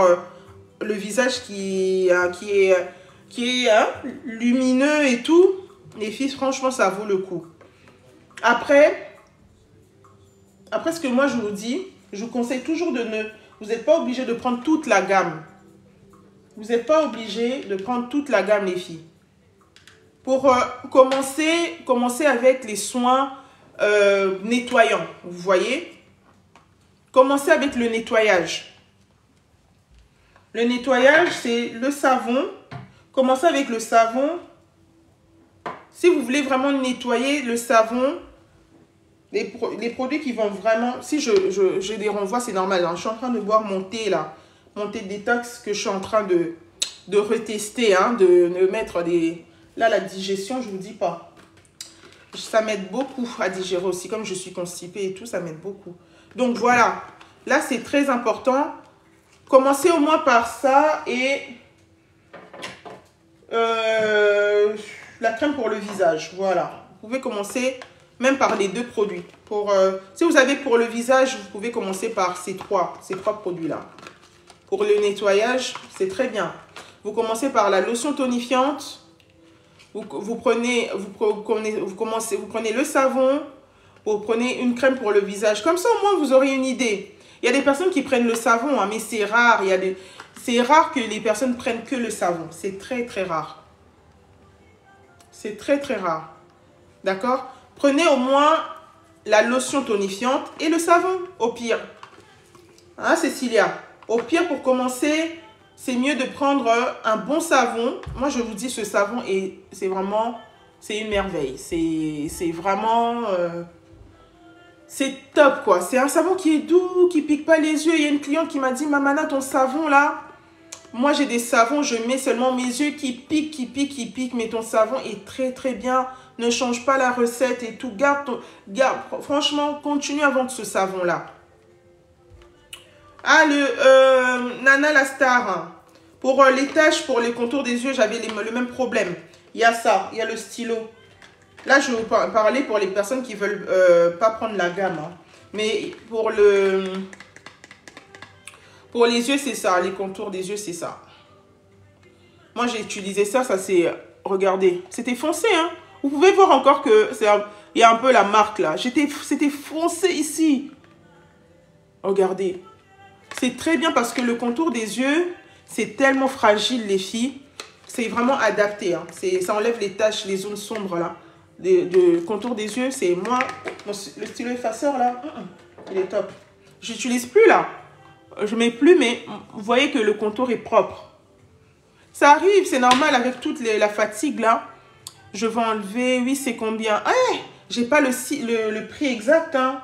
le visage qui est lumineux et tout. Les filles, franchement, ça vaut le coup. Après ce que moi je vous dis, je vous conseille toujours de ne... Vous n'êtes pas obligé de prendre toute la gamme. Vous n'êtes pas obligé de prendre toute la gamme, les filles. Pour commencer avec les soins nettoyants, vous voyez. Commencez avec le nettoyage. Le nettoyage, c'est le savon. Commencez avec le savon. Si vous voulez vraiment nettoyer le savon, les produits qui vont vraiment... Si je les renvoie, c'est normal. Hein. Je suis en train de boire mon thé, là. Mon thé détox que je suis en train de retester, hein, de mettre des... Là, la digestion, je ne vous dis pas. Ça m'aide beaucoup à digérer aussi. Comme je suis constipée et tout, ça m'aide beaucoup. Donc, voilà. Là, c'est très important. Commencez au moins par ça et la crème pour le visage. Voilà. Vous pouvez commencer même par les deux produits. Si vous avez pour le visage, vous pouvez commencer par ces trois produits-là. Pour le nettoyage, c'est très bien. Vous commencez par la lotion tonifiante. Vous prenez le savon. Vous prenez une crème pour le visage. Comme ça, au moins, vous aurez une idée. Il y a des personnes qui prennent le savon, hein, mais c'est rare. C'est rare que les personnes prennent que le savon. C'est très, très rare. C'est très, très rare. D'accord? Prenez au moins la lotion tonifiante et le savon, au pire. Hein, Cécilia? Au pire, pour commencer, c'est mieux de prendre un bon savon. Moi, je vous dis, ce savon, c'est une merveille. C'est vraiment... c'est top, quoi. C'est un savon qui est doux, qui pique pas les yeux. Il y a une cliente qui m'a dit, Mamana, ton savon, là... Moi, j'ai des savons, je mets seulement mes yeux qui piquent. Mais ton savon est très, très bien. Ne change pas la recette et tout. Garde. Franchement, continue à vendre ce savon-là. Ah, Nana la star. Pour les taches, pour les contours des yeux, j'avais le même problème. Il y a ça, il y a le stylo. Là, je vais vous parler pour les personnes qui ne veulent pas prendre la gamme. Hein. Mais pour les yeux, c'est ça. Les contours des yeux, c'est ça. Moi, j'ai utilisé ça. Ça, c'est... Regardez. C'était foncé, hein. Vous pouvez voir encore que il y a un peu la marque, là. C'était foncé ici. Regardez. C'est très bien parce que le contour des yeux, c'est tellement fragile, les filles. C'est vraiment adapté. Hein. Ça enlève les taches, les zones sombres, là. De contour des yeux, c'est moi. Le stylo effaceur, là, il est top. Je n'utilise plus, là. Je ne mets plus, mais vous voyez que le contour est propre. Ça arrive, c'est normal avec toute la fatigue, là. Je vais enlever, oui, c'est combien? Hey, j'ai pas le prix exact, hein.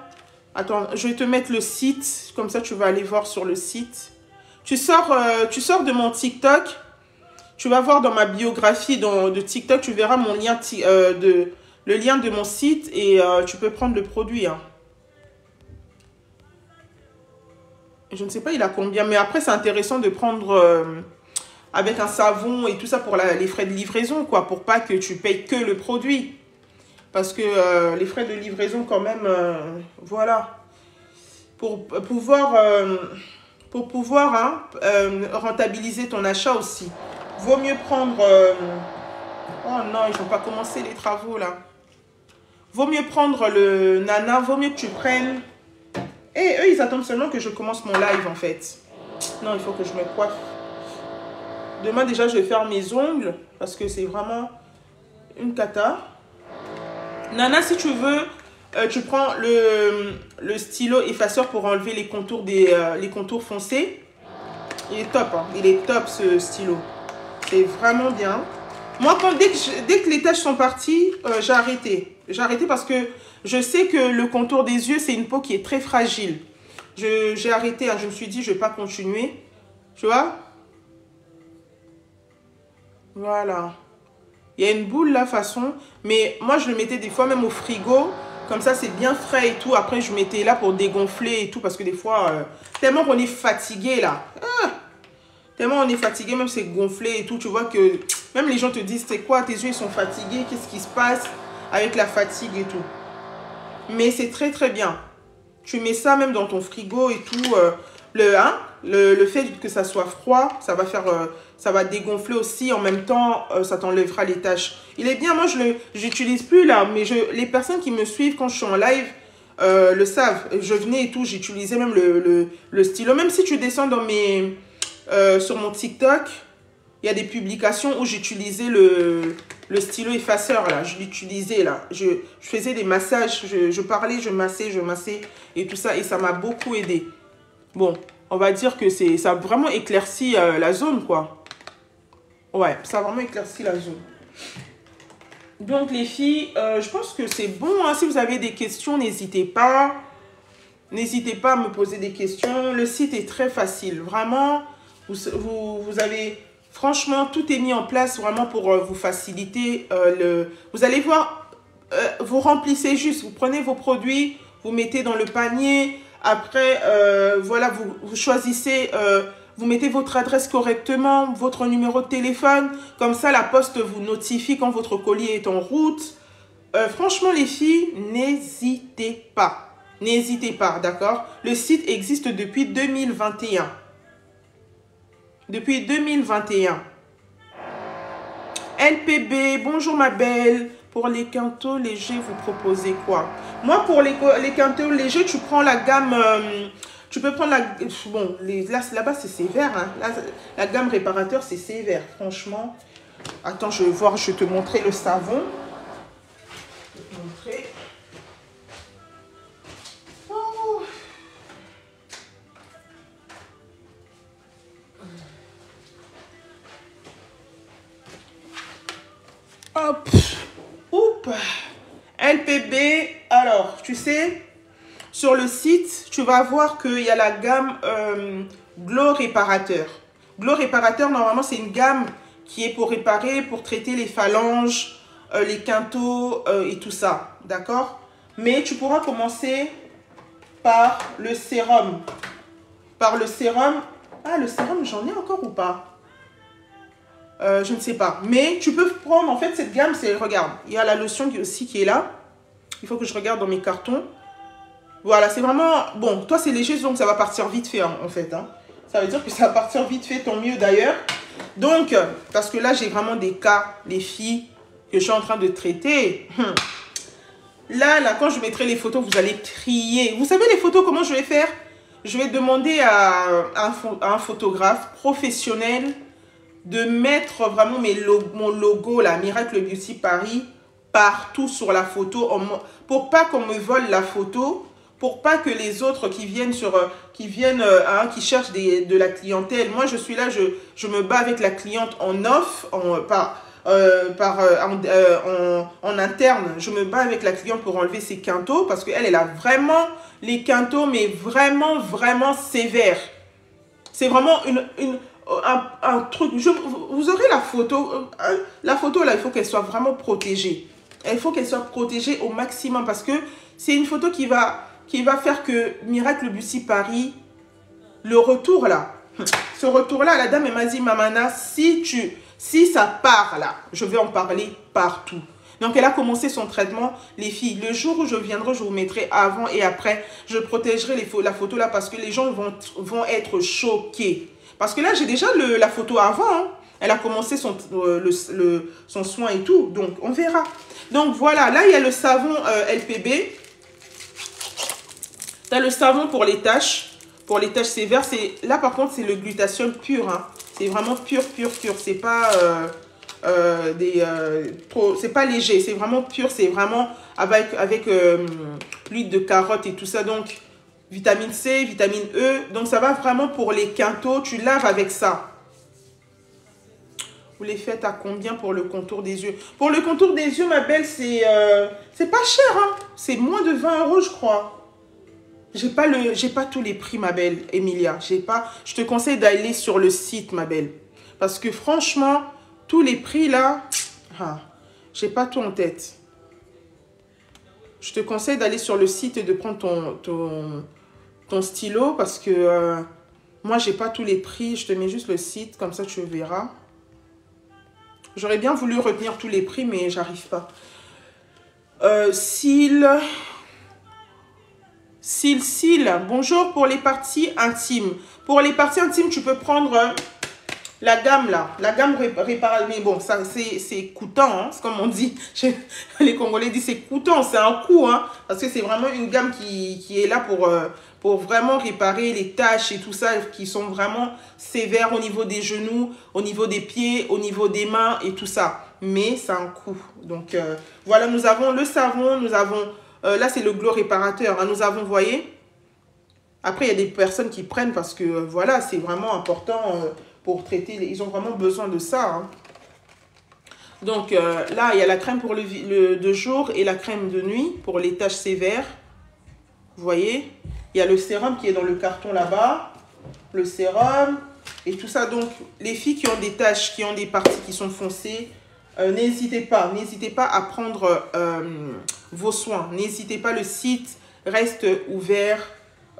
Attends, je vais te mettre le site. Comme ça, tu vas aller voir sur le site. Tu sors de mon TikTok. Tu vas voir dans ma biographie de TikTok, tu verras mon lien le lien de mon site et tu peux prendre le produit. Hein. Je ne sais pas, il a combien. Mais après, c'est intéressant de prendre avec un savon et tout ça pour les frais de livraison, quoi. Pour pas que tu payes que le produit. Parce que les frais de livraison, quand même, voilà. Pour pouvoir rentabiliser ton achat aussi. Vaut mieux prendre... oh non, ils n'ont pas commencé les travaux, là. Vaut mieux prendre le Nana, vaut mieux que tu prennes... Et eux, ils attendent seulement que je commence mon live, en fait. Non, il faut que je me coiffe. Demain, déjà, je vais faire mes ongles. Parce que c'est vraiment une cata. Nana, si tu veux, tu prends le stylo effaceur pour enlever les contours, les contours foncés. Il est top, hein. Il est top, ce stylo. C'est vraiment bien. Moi, dès que les taches sont parties, j'ai arrêté. J'ai arrêté parce que je sais que le contour des yeux, c'est une peau qui est très fragile. J'ai arrêté, hein. Je me suis dit, je ne vais pas continuer. Tu vois? Voilà. Il y a une boule là, façon. Mais moi, je le mettais des fois même au frigo. Comme ça, c'est bien frais et tout. Après, je mettais là pour dégonfler et tout. Parce que des fois, tellement qu'on est fatigué là. Tellement on est fatigué, même c'est gonflé et tout. Tu vois que Même les gens te disent, c'est quoi, tes yeux ils sont fatigués, qu'est-ce qui se passe avec la fatigue et tout. Mais c'est très très bien. Tu mets ça même dans ton frigo et tout. Le fait que ça soit froid, ça va faire, ça va dégonfler aussi. En même temps, ça t'enlèvera les taches. Il est bien, moi je l'utilise plus là, mais les personnes qui me suivent quand je suis en live le savent. Je venais et tout, j'utilisais même le stylo. Même si tu descends dans sur mon TikTok, il y a des publications où j'utilisais le stylo effaceur là. Je l'utilisais là. Je faisais des massages, je parlais, je massais et tout ça. Et ça m'a beaucoup aidé. Bon, on va dire que ça a vraiment éclairci la zone quoi. Ouais, ça a vraiment éclairci la zone. Donc les filles, je pense que c'est bon. Hein. Si vous avez des questions, n'hésitez pas. N'hésitez pas à me poser des questions. Le site est très facile. Vraiment, vous avez... Franchement, tout est mis en place vraiment pour vous faciliter. Vous allez voir, vous remplissez juste. Vous prenez vos produits, vous mettez dans le panier. Après, voilà, vous choisissez... vous mettez votre adresse correctement, votre numéro de téléphone. Comme ça, la poste vous notifie quand votre colis est en route. Franchement, les filles, n'hésitez pas. N'hésitez pas, d'accord? Le site existe depuis 2021. Depuis 2021. LPB, bonjour ma belle. Pour les quintaux légers, vous proposez quoi? Moi, pour les quintaux légers, tu prends la gamme... tu peux prendre la... Bon, là-bas, c'est sévère. Hein. Là, la gamme réparateur, c'est sévère. Franchement. Attends, je vais voir, je vais te montrer le savon. Je vais te montrer. Oh. Hop. Oups. LPB. Alors, tu sais... Sur le site, tu vas voir qu'il y a la gamme Glow Réparateur. Glow Réparateur, normalement, c'est une gamme qui est pour réparer, pour traiter les phalanges, les quintaux et tout ça. D'accord? Mais tu pourras commencer par le sérum. Par le sérum. Ah, le sérum, j'en ai encore ou pas? Je ne sais pas. Mais tu peux prendre, en fait, cette gamme, c'est, regarde, il y a la lotion aussi qui est là. Il faut que je regarde dans mes cartons. Voilà, c'est vraiment... Bon, toi, c'est léger, donc ça va partir vite fait, hein, en fait. Hein. Ça veut dire que ça va partir vite fait, tant mieux d'ailleurs. Donc, parce que là, j'ai vraiment des cas, les filles, que je suis en train de traiter. Là, quand je mettrai les photos, vous allez crier. Vous savez, les photos, comment je vais faire? Je vais demander à un photographe professionnel de mettre vraiment mon logo, là, Miracle Beauty Paris, partout sur la photo, pour pas qu'on me vole la photo. Pour pas que les autres qui viennent qui cherchent de la clientèle. Moi, je suis là, je me bats avec la cliente en off, en interne. Je me bats avec la cliente pour enlever ses quintaux parce qu'elle, elle a vraiment les quintaux, mais vraiment, vraiment sévères. C'est vraiment un truc. Vous aurez la photo. La photo, là, il faut qu'elle soit vraiment protégée. Il faut qu'elle soit protégée au maximum parce que c'est une photo qui va faire que Miracle Beauty Paris, le retour là, ce retour là, la dame elle m'a dit, Mamana, si ça part là, je vais en parler partout. Donc elle a commencé son traitement, les filles. Le jour où je viendrai, je vous mettrai avant et après. Je protégerai la photo là parce que les gens vont être choqués. Parce que là, j'ai déjà la photo avant. Hein. Elle a commencé son soin et tout. Donc, on verra. Donc, voilà. Là, il y a le savon LPB. Tu as le savon pour les taches. Pour les taches sévères. Là, par contre, c'est le glutathione pur. Hein. C'est vraiment pur. C'est pas... c'est pas léger, c'est vraiment pur, c'est vraiment avec l'huile de carotte et tout ça, donc vitamine C, vitamine E, donc ça va vraiment pour les quintaux, tu laves avec ça. Vous les faites à combien pour le contour des yeux? Pour le contour des yeux, ma belle, c'est pas cher, hein, c'est moins de 20 €, je crois. J'ai pas tous les prix, ma belle Emilia, je te conseille d'aller sur le site, ma belle, parce que franchement, tous les prix là, j'ai pas tout en tête. Je te conseille d'aller sur le site et de prendre ton stylo parce que moi, j'ai pas tous les prix. Je te mets juste le site, comme ça tu verras. J'aurais bien voulu retenir tous les prix, mais j'arrive pas. Cils. Bonjour pour les parties intimes. Pour les parties intimes, tu peux prendre la gamme là. La gamme réparable. Mais bon, ça c'est coûtant. Hein, c'est comme on dit. Les Congolais disent c'est coûtant. C'est un coût. Hein, parce que c'est vraiment une gamme qui est là pour vraiment réparer les taches et tout ça qui sont vraiment sévères au niveau des genoux, au niveau des pieds, au niveau des mains et tout ça. Mais ça a un coût. Donc voilà, nous avons le savon, nous avons... là, c'est le glow réparateur. Hein, nous avons, vous voyez. Après, il y a des personnes qui prennent parce que, voilà, c'est vraiment important pour traiter. Ils ont vraiment besoin de ça. Hein. Donc, là, il y a la crème pour de jour et la crème de nuit pour les taches sévères. Vous voyez. Il y a le sérum qui est dans le carton là-bas. Le sérum et tout ça. Donc, les filles qui ont des taches, qui ont des parties qui sont foncées, n'hésitez pas à prendre vos soins. N'hésitez pas, le site reste ouvert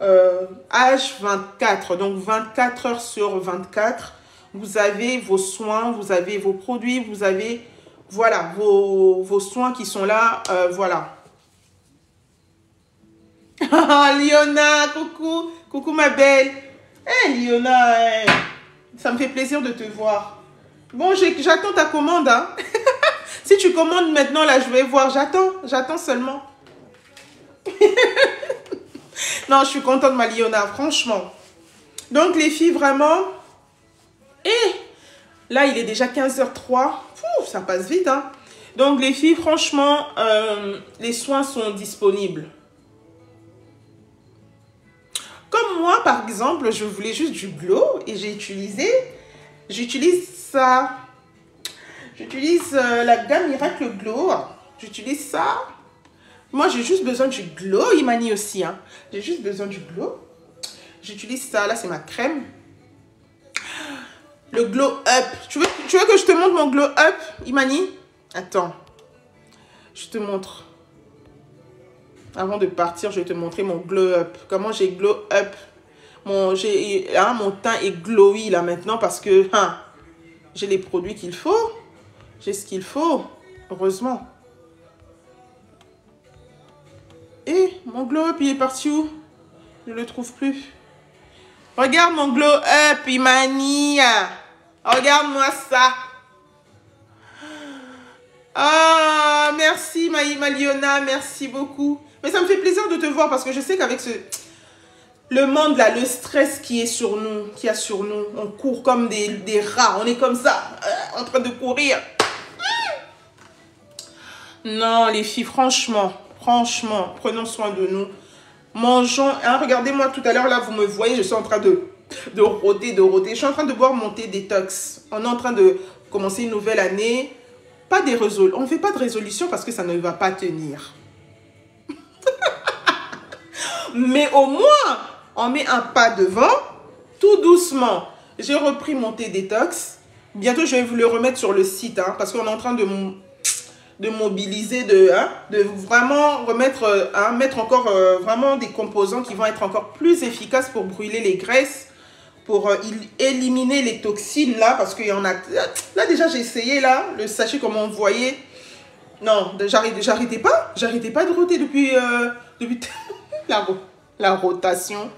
H24. Donc, 24 heures sur 24. Vous avez vos soins, vous avez vos produits, vous avez, voilà, vos soins qui sont là, voilà. Liona, coucou, coucou ma belle. Hey Liona, ça me fait plaisir de te voir. Bon, j'attends ta commande. Hein. Si tu commandes maintenant, là, je vais voir. J'attends seulement. Non, je suis contente, ma Liona, franchement. Donc, les filles, vraiment. Et là, il est déjà 15h03. Ça passe vite. Hein. Donc, les filles, franchement, les soins sont disponibles. Comme moi, par exemple, je voulais juste du glow et j'utilise ça. J'utilise la gamme Miracle Glow. J'utilise ça. Moi, j'ai juste besoin du glow. Imani aussi. Hein. J'ai juste besoin du glow. J'utilise ça. Là, c'est ma crème. Le glow up. Tu veux que je te montre mon glow up, Imani? Attends. Je te montre. Avant de partir, je vais te montrer mon glow up. Comment j'ai glow up. Mon teint est glowy là maintenant parce que j'ai les produits qu'il faut. J'ai ce qu'il faut. Heureusement. Et mon glow up, il est parti où? Je ne le trouve plus. Regarde mon glow up, Imani. Regarde-moi ça. Ah, merci ma Liona, merci beaucoup. Mais ça me fait plaisir de te voir parce que je sais qu'avec le monde là, le stress qui est sur nous, on court comme des rats, on est comme ça, en train de courir. Non, les filles, franchement, prenons soin de nous. Mangeons, hein, regardez-moi tout à l'heure là, vous me voyez, je suis en train de rôter. Je suis en train de boire mon thé détox. On est en train de commencer une nouvelle année. On ne fait pas de résolution parce que ça ne va pas tenir. Mais au moins, on met un pas devant, tout doucement. J'ai repris mon thé détox. Bientôt, je vais vous le remettre sur le site, hein, parce qu'on est en train de mobiliser, de vraiment remettre, mettre encore vraiment des composants qui vont être encore plus efficaces pour brûler les graisses, pour éliminer les toxines là, parce qu'il y en a... Là, déjà, j'ai essayé, là, le sachet, comme on voyait. Non, j'arrêtais pas de roter depuis la rotation.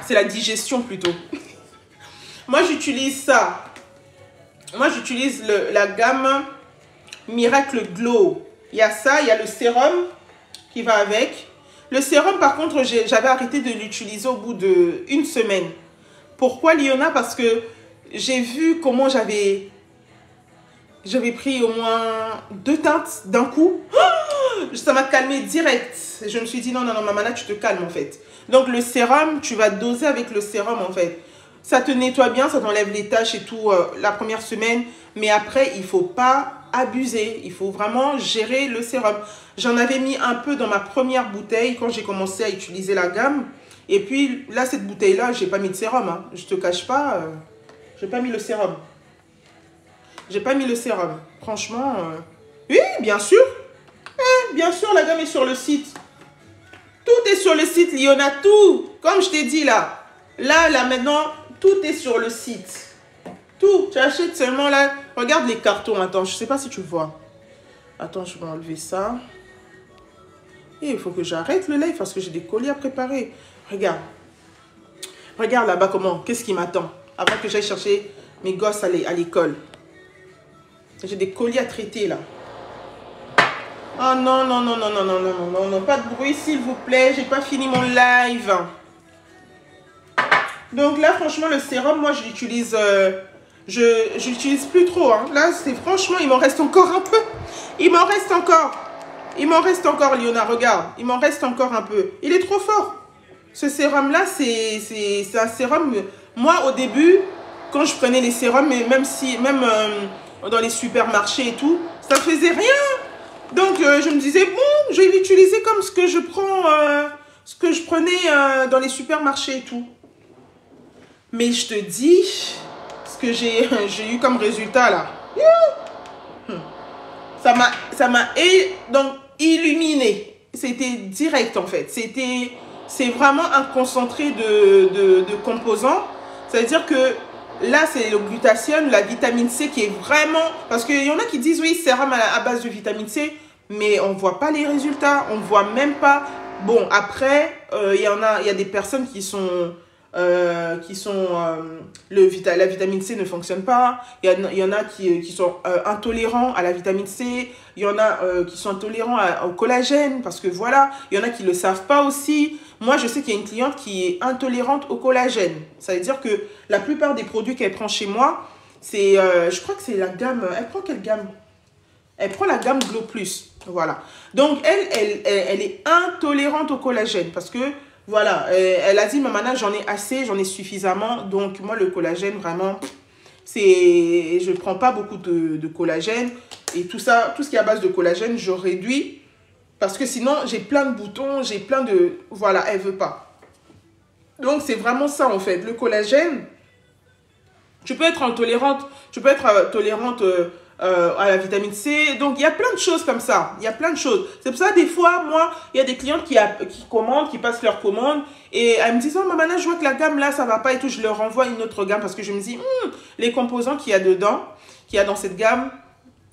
C'est la digestion plutôt. Moi, j'utilise ça. Moi, j'utilise la gamme Miracle Glow. Il y a ça, il y a le sérum qui va avec. Le sérum, par contre, j'avais arrêté de l'utiliser au bout d'1 semaine. Pourquoi, Liona? Parce que j'ai vu comment j'avais pris au moins 2 teintes d'un coup. Oh, ça m'a calmé direct. Je me suis dit, non, Mamana, tu te calmes en fait. Donc, le sérum, tu vas doser avec le sérum en fait. Ça te nettoie bien, ça t'enlève les taches et tout la première semaine. Mais après, il ne faut pas abuser. Il faut vraiment gérer le sérum. J'en avais mis un peu dans ma première bouteille quand j'ai commencé à utiliser la gamme. Et puis là, cette bouteille-là, je n'ai pas mis de sérum. Hein. Je ne te cache pas, je n'ai pas mis le sérum. J'ai pas mis le sérum. Franchement, oui, bien sûr. Bien sûr, la gamme est sur le site. Tout est sur sur le site, Liona, tout. Comme je t'ai dit là. Là, maintenant, tout est sur le site. Tout. Tu achètes seulement là. Regarde les cartons. Attends, je sais pas si tu vois. Attends, je vais enlever ça. Et il faut que j'arrête le live parce que j'ai des colis à préparer. Regarde. Regarde là-bas comment. Qu'est-ce qui m'attend avant que j'aille chercher mes gosses à l'école. J'ai des colis à traiter là. Oh non, non, non, non, non, non, non, non, non, pas de bruit s'il vous plaît. J'ai pas fini mon live. Donc là, franchement, le sérum, moi, je l'utilise... je l'utilise plus trop. Hein. Là, c'est franchement, il m'en reste encore un peu. Il m'en reste encore. Il m'en reste encore, Liona, regarde. Il m'en reste encore un peu. Il est trop fort. Ce sérum-là, c'est un sérum... Moi, au début, quand je prenais les sérums, même dans les supermarchés et tout, ça faisait rien. Donc, je me disais, bon, je vais l'utiliser comme ce que je prends, ce que je prenais dans les supermarchés et tout. Mais je te dis, ce que j'ai eu comme résultat là, ça m'a donc illuminé. C'était direct en fait. C'est vraiment un concentré de composants. C'est-à-dire que là, c'est le glutathione, la vitamine C qui est vraiment... Parce qu'il y en a qui disent, oui, sérum à base de vitamine C, mais on ne voit pas les résultats, on ne voit même pas... Bon, après, il y a des personnes qui sont... la vitamine C ne fonctionne pas. Il y en a qui sont intolérants à la vitamine C. Il y en a qui sont intolérants au collagène parce que voilà, il y en a qui ne le savent pas aussi. Moi, je sais qu'il y a une cliente qui est intolérante au collagène. Ça veut dire que la plupart des produits qu'elle prend chez moi, c'est, je crois que c'est la gamme. Elle prend quelle gamme? Elle prend la gamme Glow Plus. Voilà. Donc, elle est intolérante au collagène parce que voilà, elle a dit, Mamana, j'en ai assez, j'en ai suffisamment. Donc, moi, le collagène, vraiment, je ne prends pas beaucoup de collagène. Et tout ça, tout ce qui est à base de collagène, je réduis. Parce que sinon, j'ai plein de boutons, j'ai plein de... Voilà, elle ne veut pas. Donc, c'est vraiment ça, en fait. Le collagène, tu peux être intolérante, à la vitamine C. Donc, il y a plein de choses comme ça. Il y a plein de choses. C'est pour ça, des fois, moi, il y a des clientes qui commandent, qui passent leur commande. Et elles me disent, oh, maman, je vois que la gamme là, ça va pas et tout. Je leur renvoie une autre gamme parce que je me dis, les composants qu'il y a dedans, qu'il y a dans cette gamme,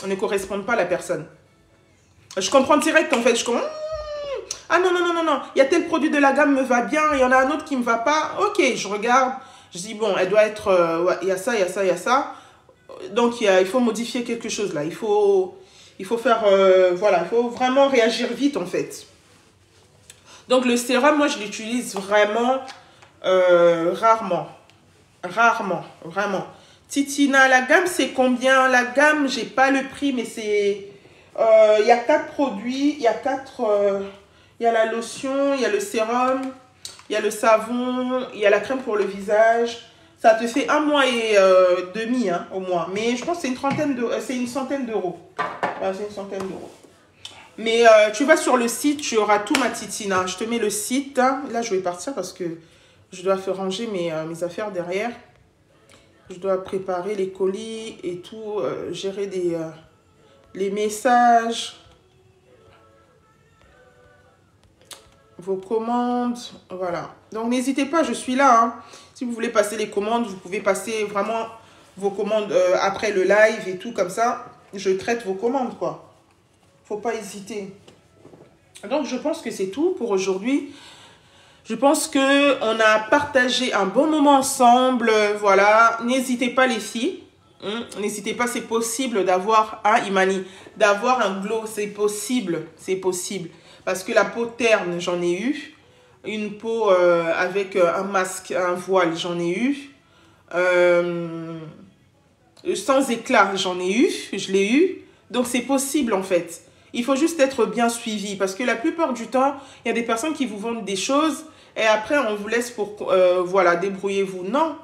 ne correspondent pas à la personne. Je comprends direct, en fait. Je comprends, ah non, non, non, non, non. Il y a tel produit de la gamme me va bien. Il y en a un autre qui me va pas. Ok, je regarde. Je dis, bon, elle doit être... ouais, il y a ça, il y a ça, il y a ça. Donc, il faut modifier quelque chose là. Il faut faire... voilà, il faut vraiment réagir vite en fait. Donc, le sérum, moi, je l'utilise vraiment rarement. Rarement, vraiment. Titina, la gamme, c'est combien? La gamme, j'ai pas le prix, mais c'est... il y a 4 produits. Il y a 4... il y a la lotion, il y a le sérum, il y a le savon, il y a la crème pour le visage. Ça te fait 1 mois et demi, hein, au moins. Mais je pense que c'est une centaine d'euros. Voilà, c'est une centaine d'euros. Mais tu vas sur le site, tu auras tout, ma titina. Je te mets le site. Hein. Là, je vais partir parce que je dois faire ranger mes affaires derrière. Je dois préparer les colis et tout, gérer les messages, vos commandes. Voilà. Donc, n'hésitez pas, je suis là, hein. Si vous voulez passer les commandes, vous pouvez passer vraiment vos commandes après le live et tout comme ça. Je traite vos commandes, quoi. Faut pas hésiter. Donc, je pense que c'est tout pour aujourd'hui. Je pense qu'on a partagé un bon moment ensemble. Voilà. N'hésitez pas, les filles. N'hésitez pas, c'est possible d'avoir... Ah, Imani, d'avoir un glow, c'est possible. C'est possible. Parce que la peau terne, j'en ai eu. Une peau avec un masque, un voile, j'en ai eu. Sans éclat, j'en ai eu. Je l'ai eu. Donc, c'est possible, en fait. Il faut juste être bien suivi. Parce que la plupart du temps, il y a des personnes qui vous vendent des choses. Et après, on vous laisse pour... voilà, débrouillez-vous. Non.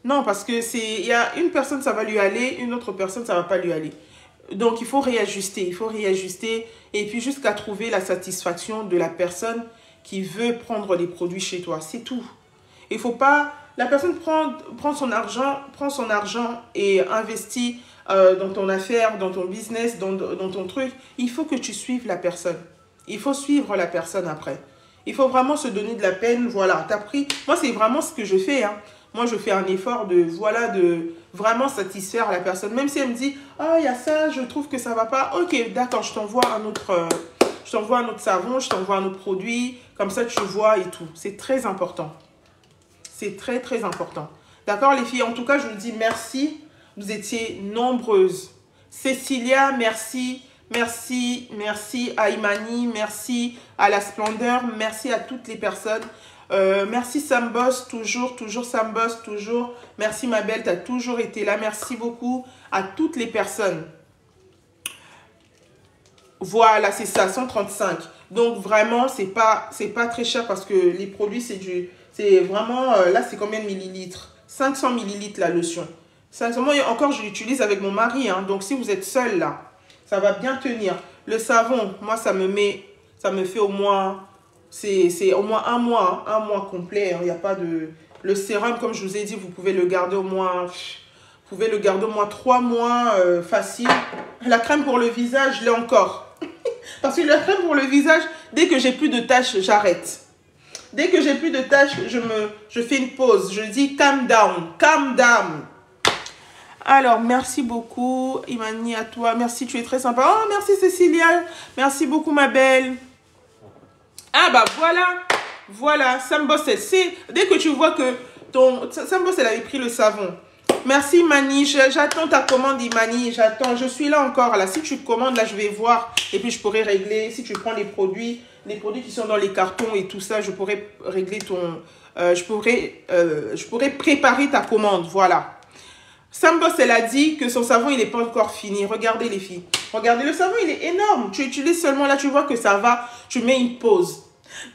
Non, parce que il y a une personne, ça va lui aller. Une autre personne, ça ne va pas lui aller. Donc, il faut réajuster. Il faut réajuster. Et puis, jusqu'à trouver la satisfaction de la personne qui veut prendre les produits chez toi. C'est tout. Il faut pas... La personne prend son argent et investit dans ton affaire, dans ton business, dans ton truc. Il faut que tu suives la personne. Il faut suivre la personne après. Il faut vraiment se donner de la peine. Voilà, t'as pris... Moi, c'est vraiment ce que je fais. Hein. Moi, je fais un effort de, voilà, de vraiment satisfaire la personne. Même si elle me dit, oh, il y a ça, je trouve que ça va pas. Ok, d'accord, je t'envoie un autre... je t'envoie un autre savon, je t'envoie un autre produit. Comme ça, tu vois et tout. C'est très important. C'est très, très important. D'accord, les filles? En tout cas, je vous dis merci. Vous étiez nombreuses. Cécilia, merci. Merci, merci à Imani, merci à La Splendeur, merci à toutes les personnes. Merci Sambos, toujours Sambos, toujours. Merci ma belle, tu as toujours été là. Merci beaucoup à toutes les personnes. Voilà, c'est ça, 135. Donc vraiment, c'est pas très cher parce que les produits, c'est vraiment, là c'est combien de millilitres? 500 millilitres la lotion. 500, moi encore, je l'utilise avec mon mari, hein, donc si vous êtes seul là, ça va bien tenir. Le savon, moi, ça me fait au moins, c'est au moins un mois complet. Il n'y a pas de... Le sérum, comme je vous ai dit, vous pouvez le garder au moins, 3 mois facile. La crème pour le visage, je l'ai encore. Parce que la crème pour le visage, dès que j'ai plus de taches, j'arrête. Dès que j'ai plus de taches, je fais une pause. Je dis calm down, calm down. Alors, merci beaucoup, Imani, à toi. Merci, tu es très sympa. Oh, merci, Cécilia. Merci beaucoup, ma belle. Ah, bah, voilà. Voilà, Sambos, dès que tu vois que Sambos, elle avait pris le savon. Merci, Imani. J'attends ta commande, Imani. J'attends. Je suis là encore, là. Si tu commandes, là, je vais voir. Et puis, je pourrai régler. Si tu prends les produits qui sont dans les cartons et tout ça, je pourrai régler ton... je pourrais préparer ta commande. Voilà. Sambos, elle a dit que son savon, il n'est pas encore fini. Regardez les filles. Regardez, le savon, il est énorme. Tu utilises seulement, là, tu vois que ça va. Tu mets une pause.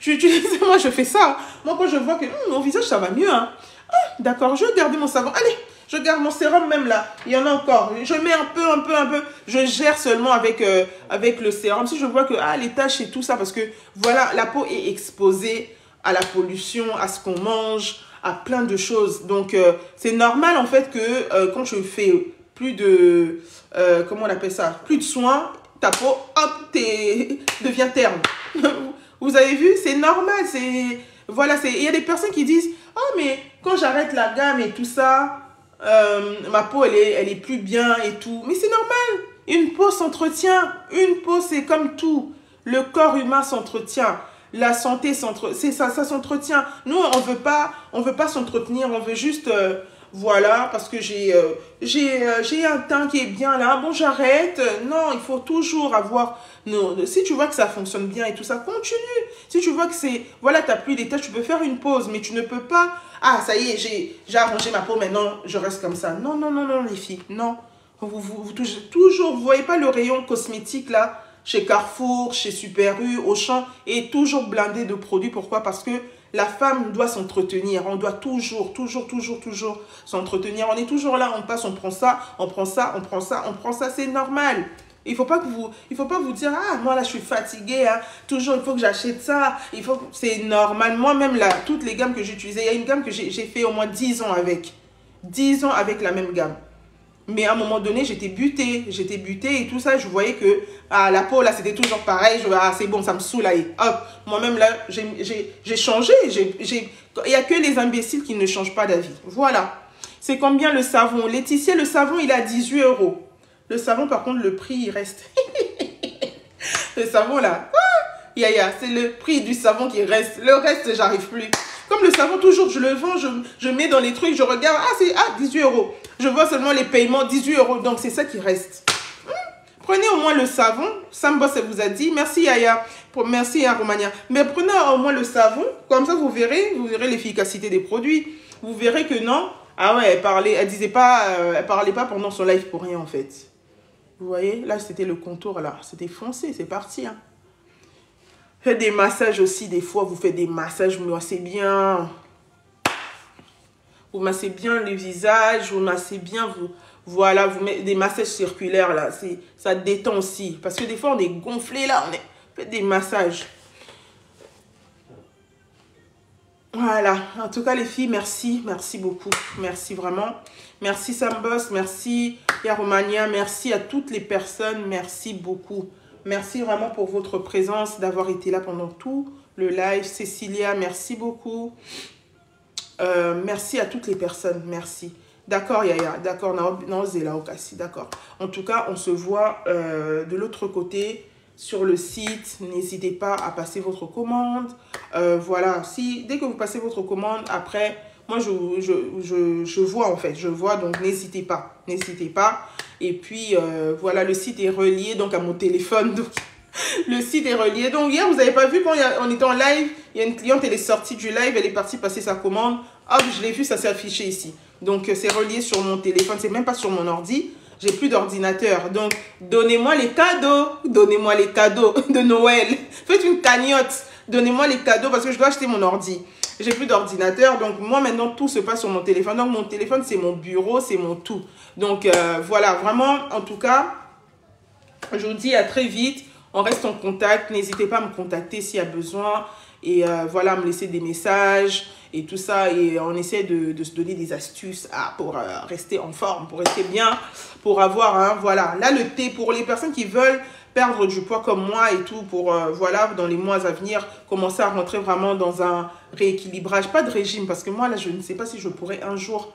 Tu utilises, moi, je fais ça. Moi, quand je vois que mon visage, ça va mieux. Hein. Ah, d'accord, je vais garder mon savon. Allez, je garde mon sérum même là. Il y en a encore. Je mets un peu. Je gère seulement avec le sérum. Si je vois que les taches et tout ça, parce que, voilà, la peau est exposée à la pollution, à ce qu'on mange, à plein de choses. Donc, c'est normal en fait que quand je fais plus de, comment on appelle ça, plus de soins, ta peau, hop, devient terne. Vous avez vu, c'est normal. Voilà, il y a des personnes qui disent, oh mais quand j'arrête la gamme et tout ça, ma peau, elle est plus bien et tout. Mais c'est normal. Une peau s'entretient. Une peau, c'est comme tout. Le corps humain s'entretient. La santé, ça s'entretient. Nous, on veut pas s'entretenir, on veut juste, voilà, parce que j'ai un teint qui est bien là, bon, j'arrête. Non, il faut toujours avoir, si tu vois que ça fonctionne bien et tout ça, continue. Si tu vois que c'est, voilà, tu n'as plus les taches, tu peux faire une pause, mais tu ne peux pas, ça y est, j'ai arrangé ma peau, maintenant, je reste comme ça. Non, les filles, non. Vous toujours, vous voyez pas le rayon cosmétique là, chez Carrefour, chez Super U, Auchan, est toujours blindé de produits. Pourquoi? Parce que la femme doit s'entretenir. On doit toujours s'entretenir. On est toujours là, on passe, on prend ça. C'est normal. Il faut pas vous dire, moi là je suis fatiguée, hein. Toujours il faut que j'achète ça. C'est normal. Moi-même là, toutes les gammes que j'utilisais, il y a une gamme que j'ai fait au moins 10 ans avec. 10 ans avec la même gamme. Mais à un moment donné, j'étais butée et tout ça. Je voyais que la peau, là, c'était toujours pareil. C'est bon, ça me saoule. Et hop, moi-même, là, j'ai changé. Il n'y a que les imbéciles qui ne changent pas d'avis. Voilà. C'est combien le savon? Laetitia, le savon, il est à 18 €. Le savon, par contre, le prix, il reste. Le savon, là, c'est le prix du savon qui reste. Le reste, j'arrive plus. Comme le savon, toujours, je le vends, je mets dans les trucs, je regarde, c'est 18 €. Je vois seulement les paiements, 18 €. Donc, c'est ça qui reste. Prenez au moins le savon. Sambos, elle vous a dit. Merci, Yaya. Merci, à Romania. Mais prenez au moins le savon. Comme ça, vous verrez l'efficacité des produits. Vous verrez que non. Ah ouais, elle parlait pas pendant son live pour rien, en fait. Vous voyez, là, c'était le contour, là. C'était foncé, c'est parti, hein. Faites des massages aussi, des fois, vous faites des massages, vous massez bien. Vous massez bien le visage, vous massez bien, voilà, vous mettez des massages circulaires, là. Ça détend aussi. Parce que des fois, on est gonflé, là. Faites des massages. Voilà. En tout cas, les filles, merci. Merci beaucoup. Merci vraiment. Merci, Sambos. Merci, Yaromania. Merci à toutes les personnes. Merci beaucoup. Merci vraiment pour votre présence, d'avoir été là pendant tout le live. Cécilia, merci beaucoup. Merci à toutes les personnes, merci. D'accord, Yaya, d'accord, Naozela Okasi, d'accord. En tout cas, on se voit de l'autre côté sur le site. N'hésitez pas à passer votre commande. Voilà, dès que vous passez votre commande, après, moi, je vois en fait, je vois, donc n'hésitez pas, n'hésitez pas. Et puis, voilà, le site est relié donc à mon téléphone, donc le site est relié. Donc, hier, vous n'avez pas vu, quand on était en live, il y a une cliente, elle est sortie du live, elle est partie passer sa commande. Hop, je l'ai vu, ça s'est affiché ici. Donc, c'est relié sur mon téléphone, c'est même pas sur mon ordi. J'ai plus d'ordinateur. Donc, donnez-moi les cadeaux. Donnez-moi les cadeaux de Noël. Faites une cagnotte. Donnez-moi les cadeaux parce que je dois acheter mon ordi. J'ai plus d'ordinateur. Donc, moi, maintenant, tout se passe sur mon téléphone. Donc, mon téléphone, c'est mon bureau, c'est mon tout. Donc, voilà, vraiment, en tout cas, je vous dis à très vite. On reste en contact. N'hésitez pas à me contacter s'il y a besoin. Et voilà, me laisser des messages et tout ça. Et on essaie de se donner des astuces pour rester en forme, pour rester bien, pour avoir, voilà. Là, le thé, pour les personnes qui veulent perdre du poids comme moi et tout, pour, voilà, dans les mois à venir, commencer à rentrer vraiment dans un rééquilibrage. Pas de régime, parce que moi, là, je ne sais pas si je pourrais un jour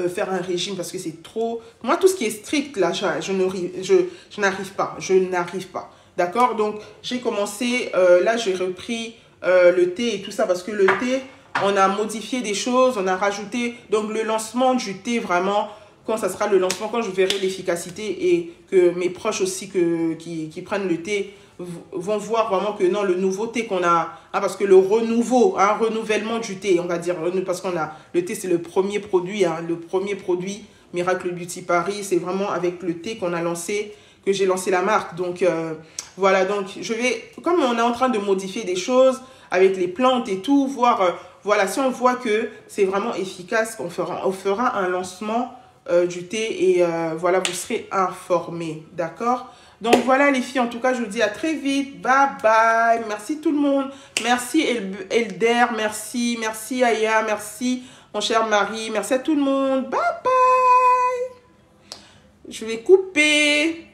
faire un régime, parce que c'est trop... Moi, tout ce qui est strict, là, je n'arrive pas. Je n'arrive pas. D'accord? Donc, j'ai commencé, là, j'ai repris le thé et tout ça, parce que le thé, on a modifié des choses, on a rajouté, donc le lancement du thé, vraiment, quand ça sera le lancement, quand je verrai l'efficacité et que mes proches aussi qui prennent le thé vont voir vraiment que non, le nouveau thé qu'on a, parce que le renouvellement du thé, on va dire, parce qu'on a, le thé c'est le premier produit, Miracle Beauty Paris, c'est vraiment avec le thé qu'on a lancé, que j'ai lancé la marque. Donc voilà, donc je vais, comme on est en train de modifier des choses avec les plantes et tout, voir, voilà, si on voit que c'est vraiment efficace, on fera un lancement du thé et voilà, vous serez informés, d'accord? Donc voilà les filles, en tout cas, je vous dis à très vite, bye bye, merci tout le monde, merci Elder, merci Aya, merci mon cher mari, merci à tout le monde, bye bye, je vais couper.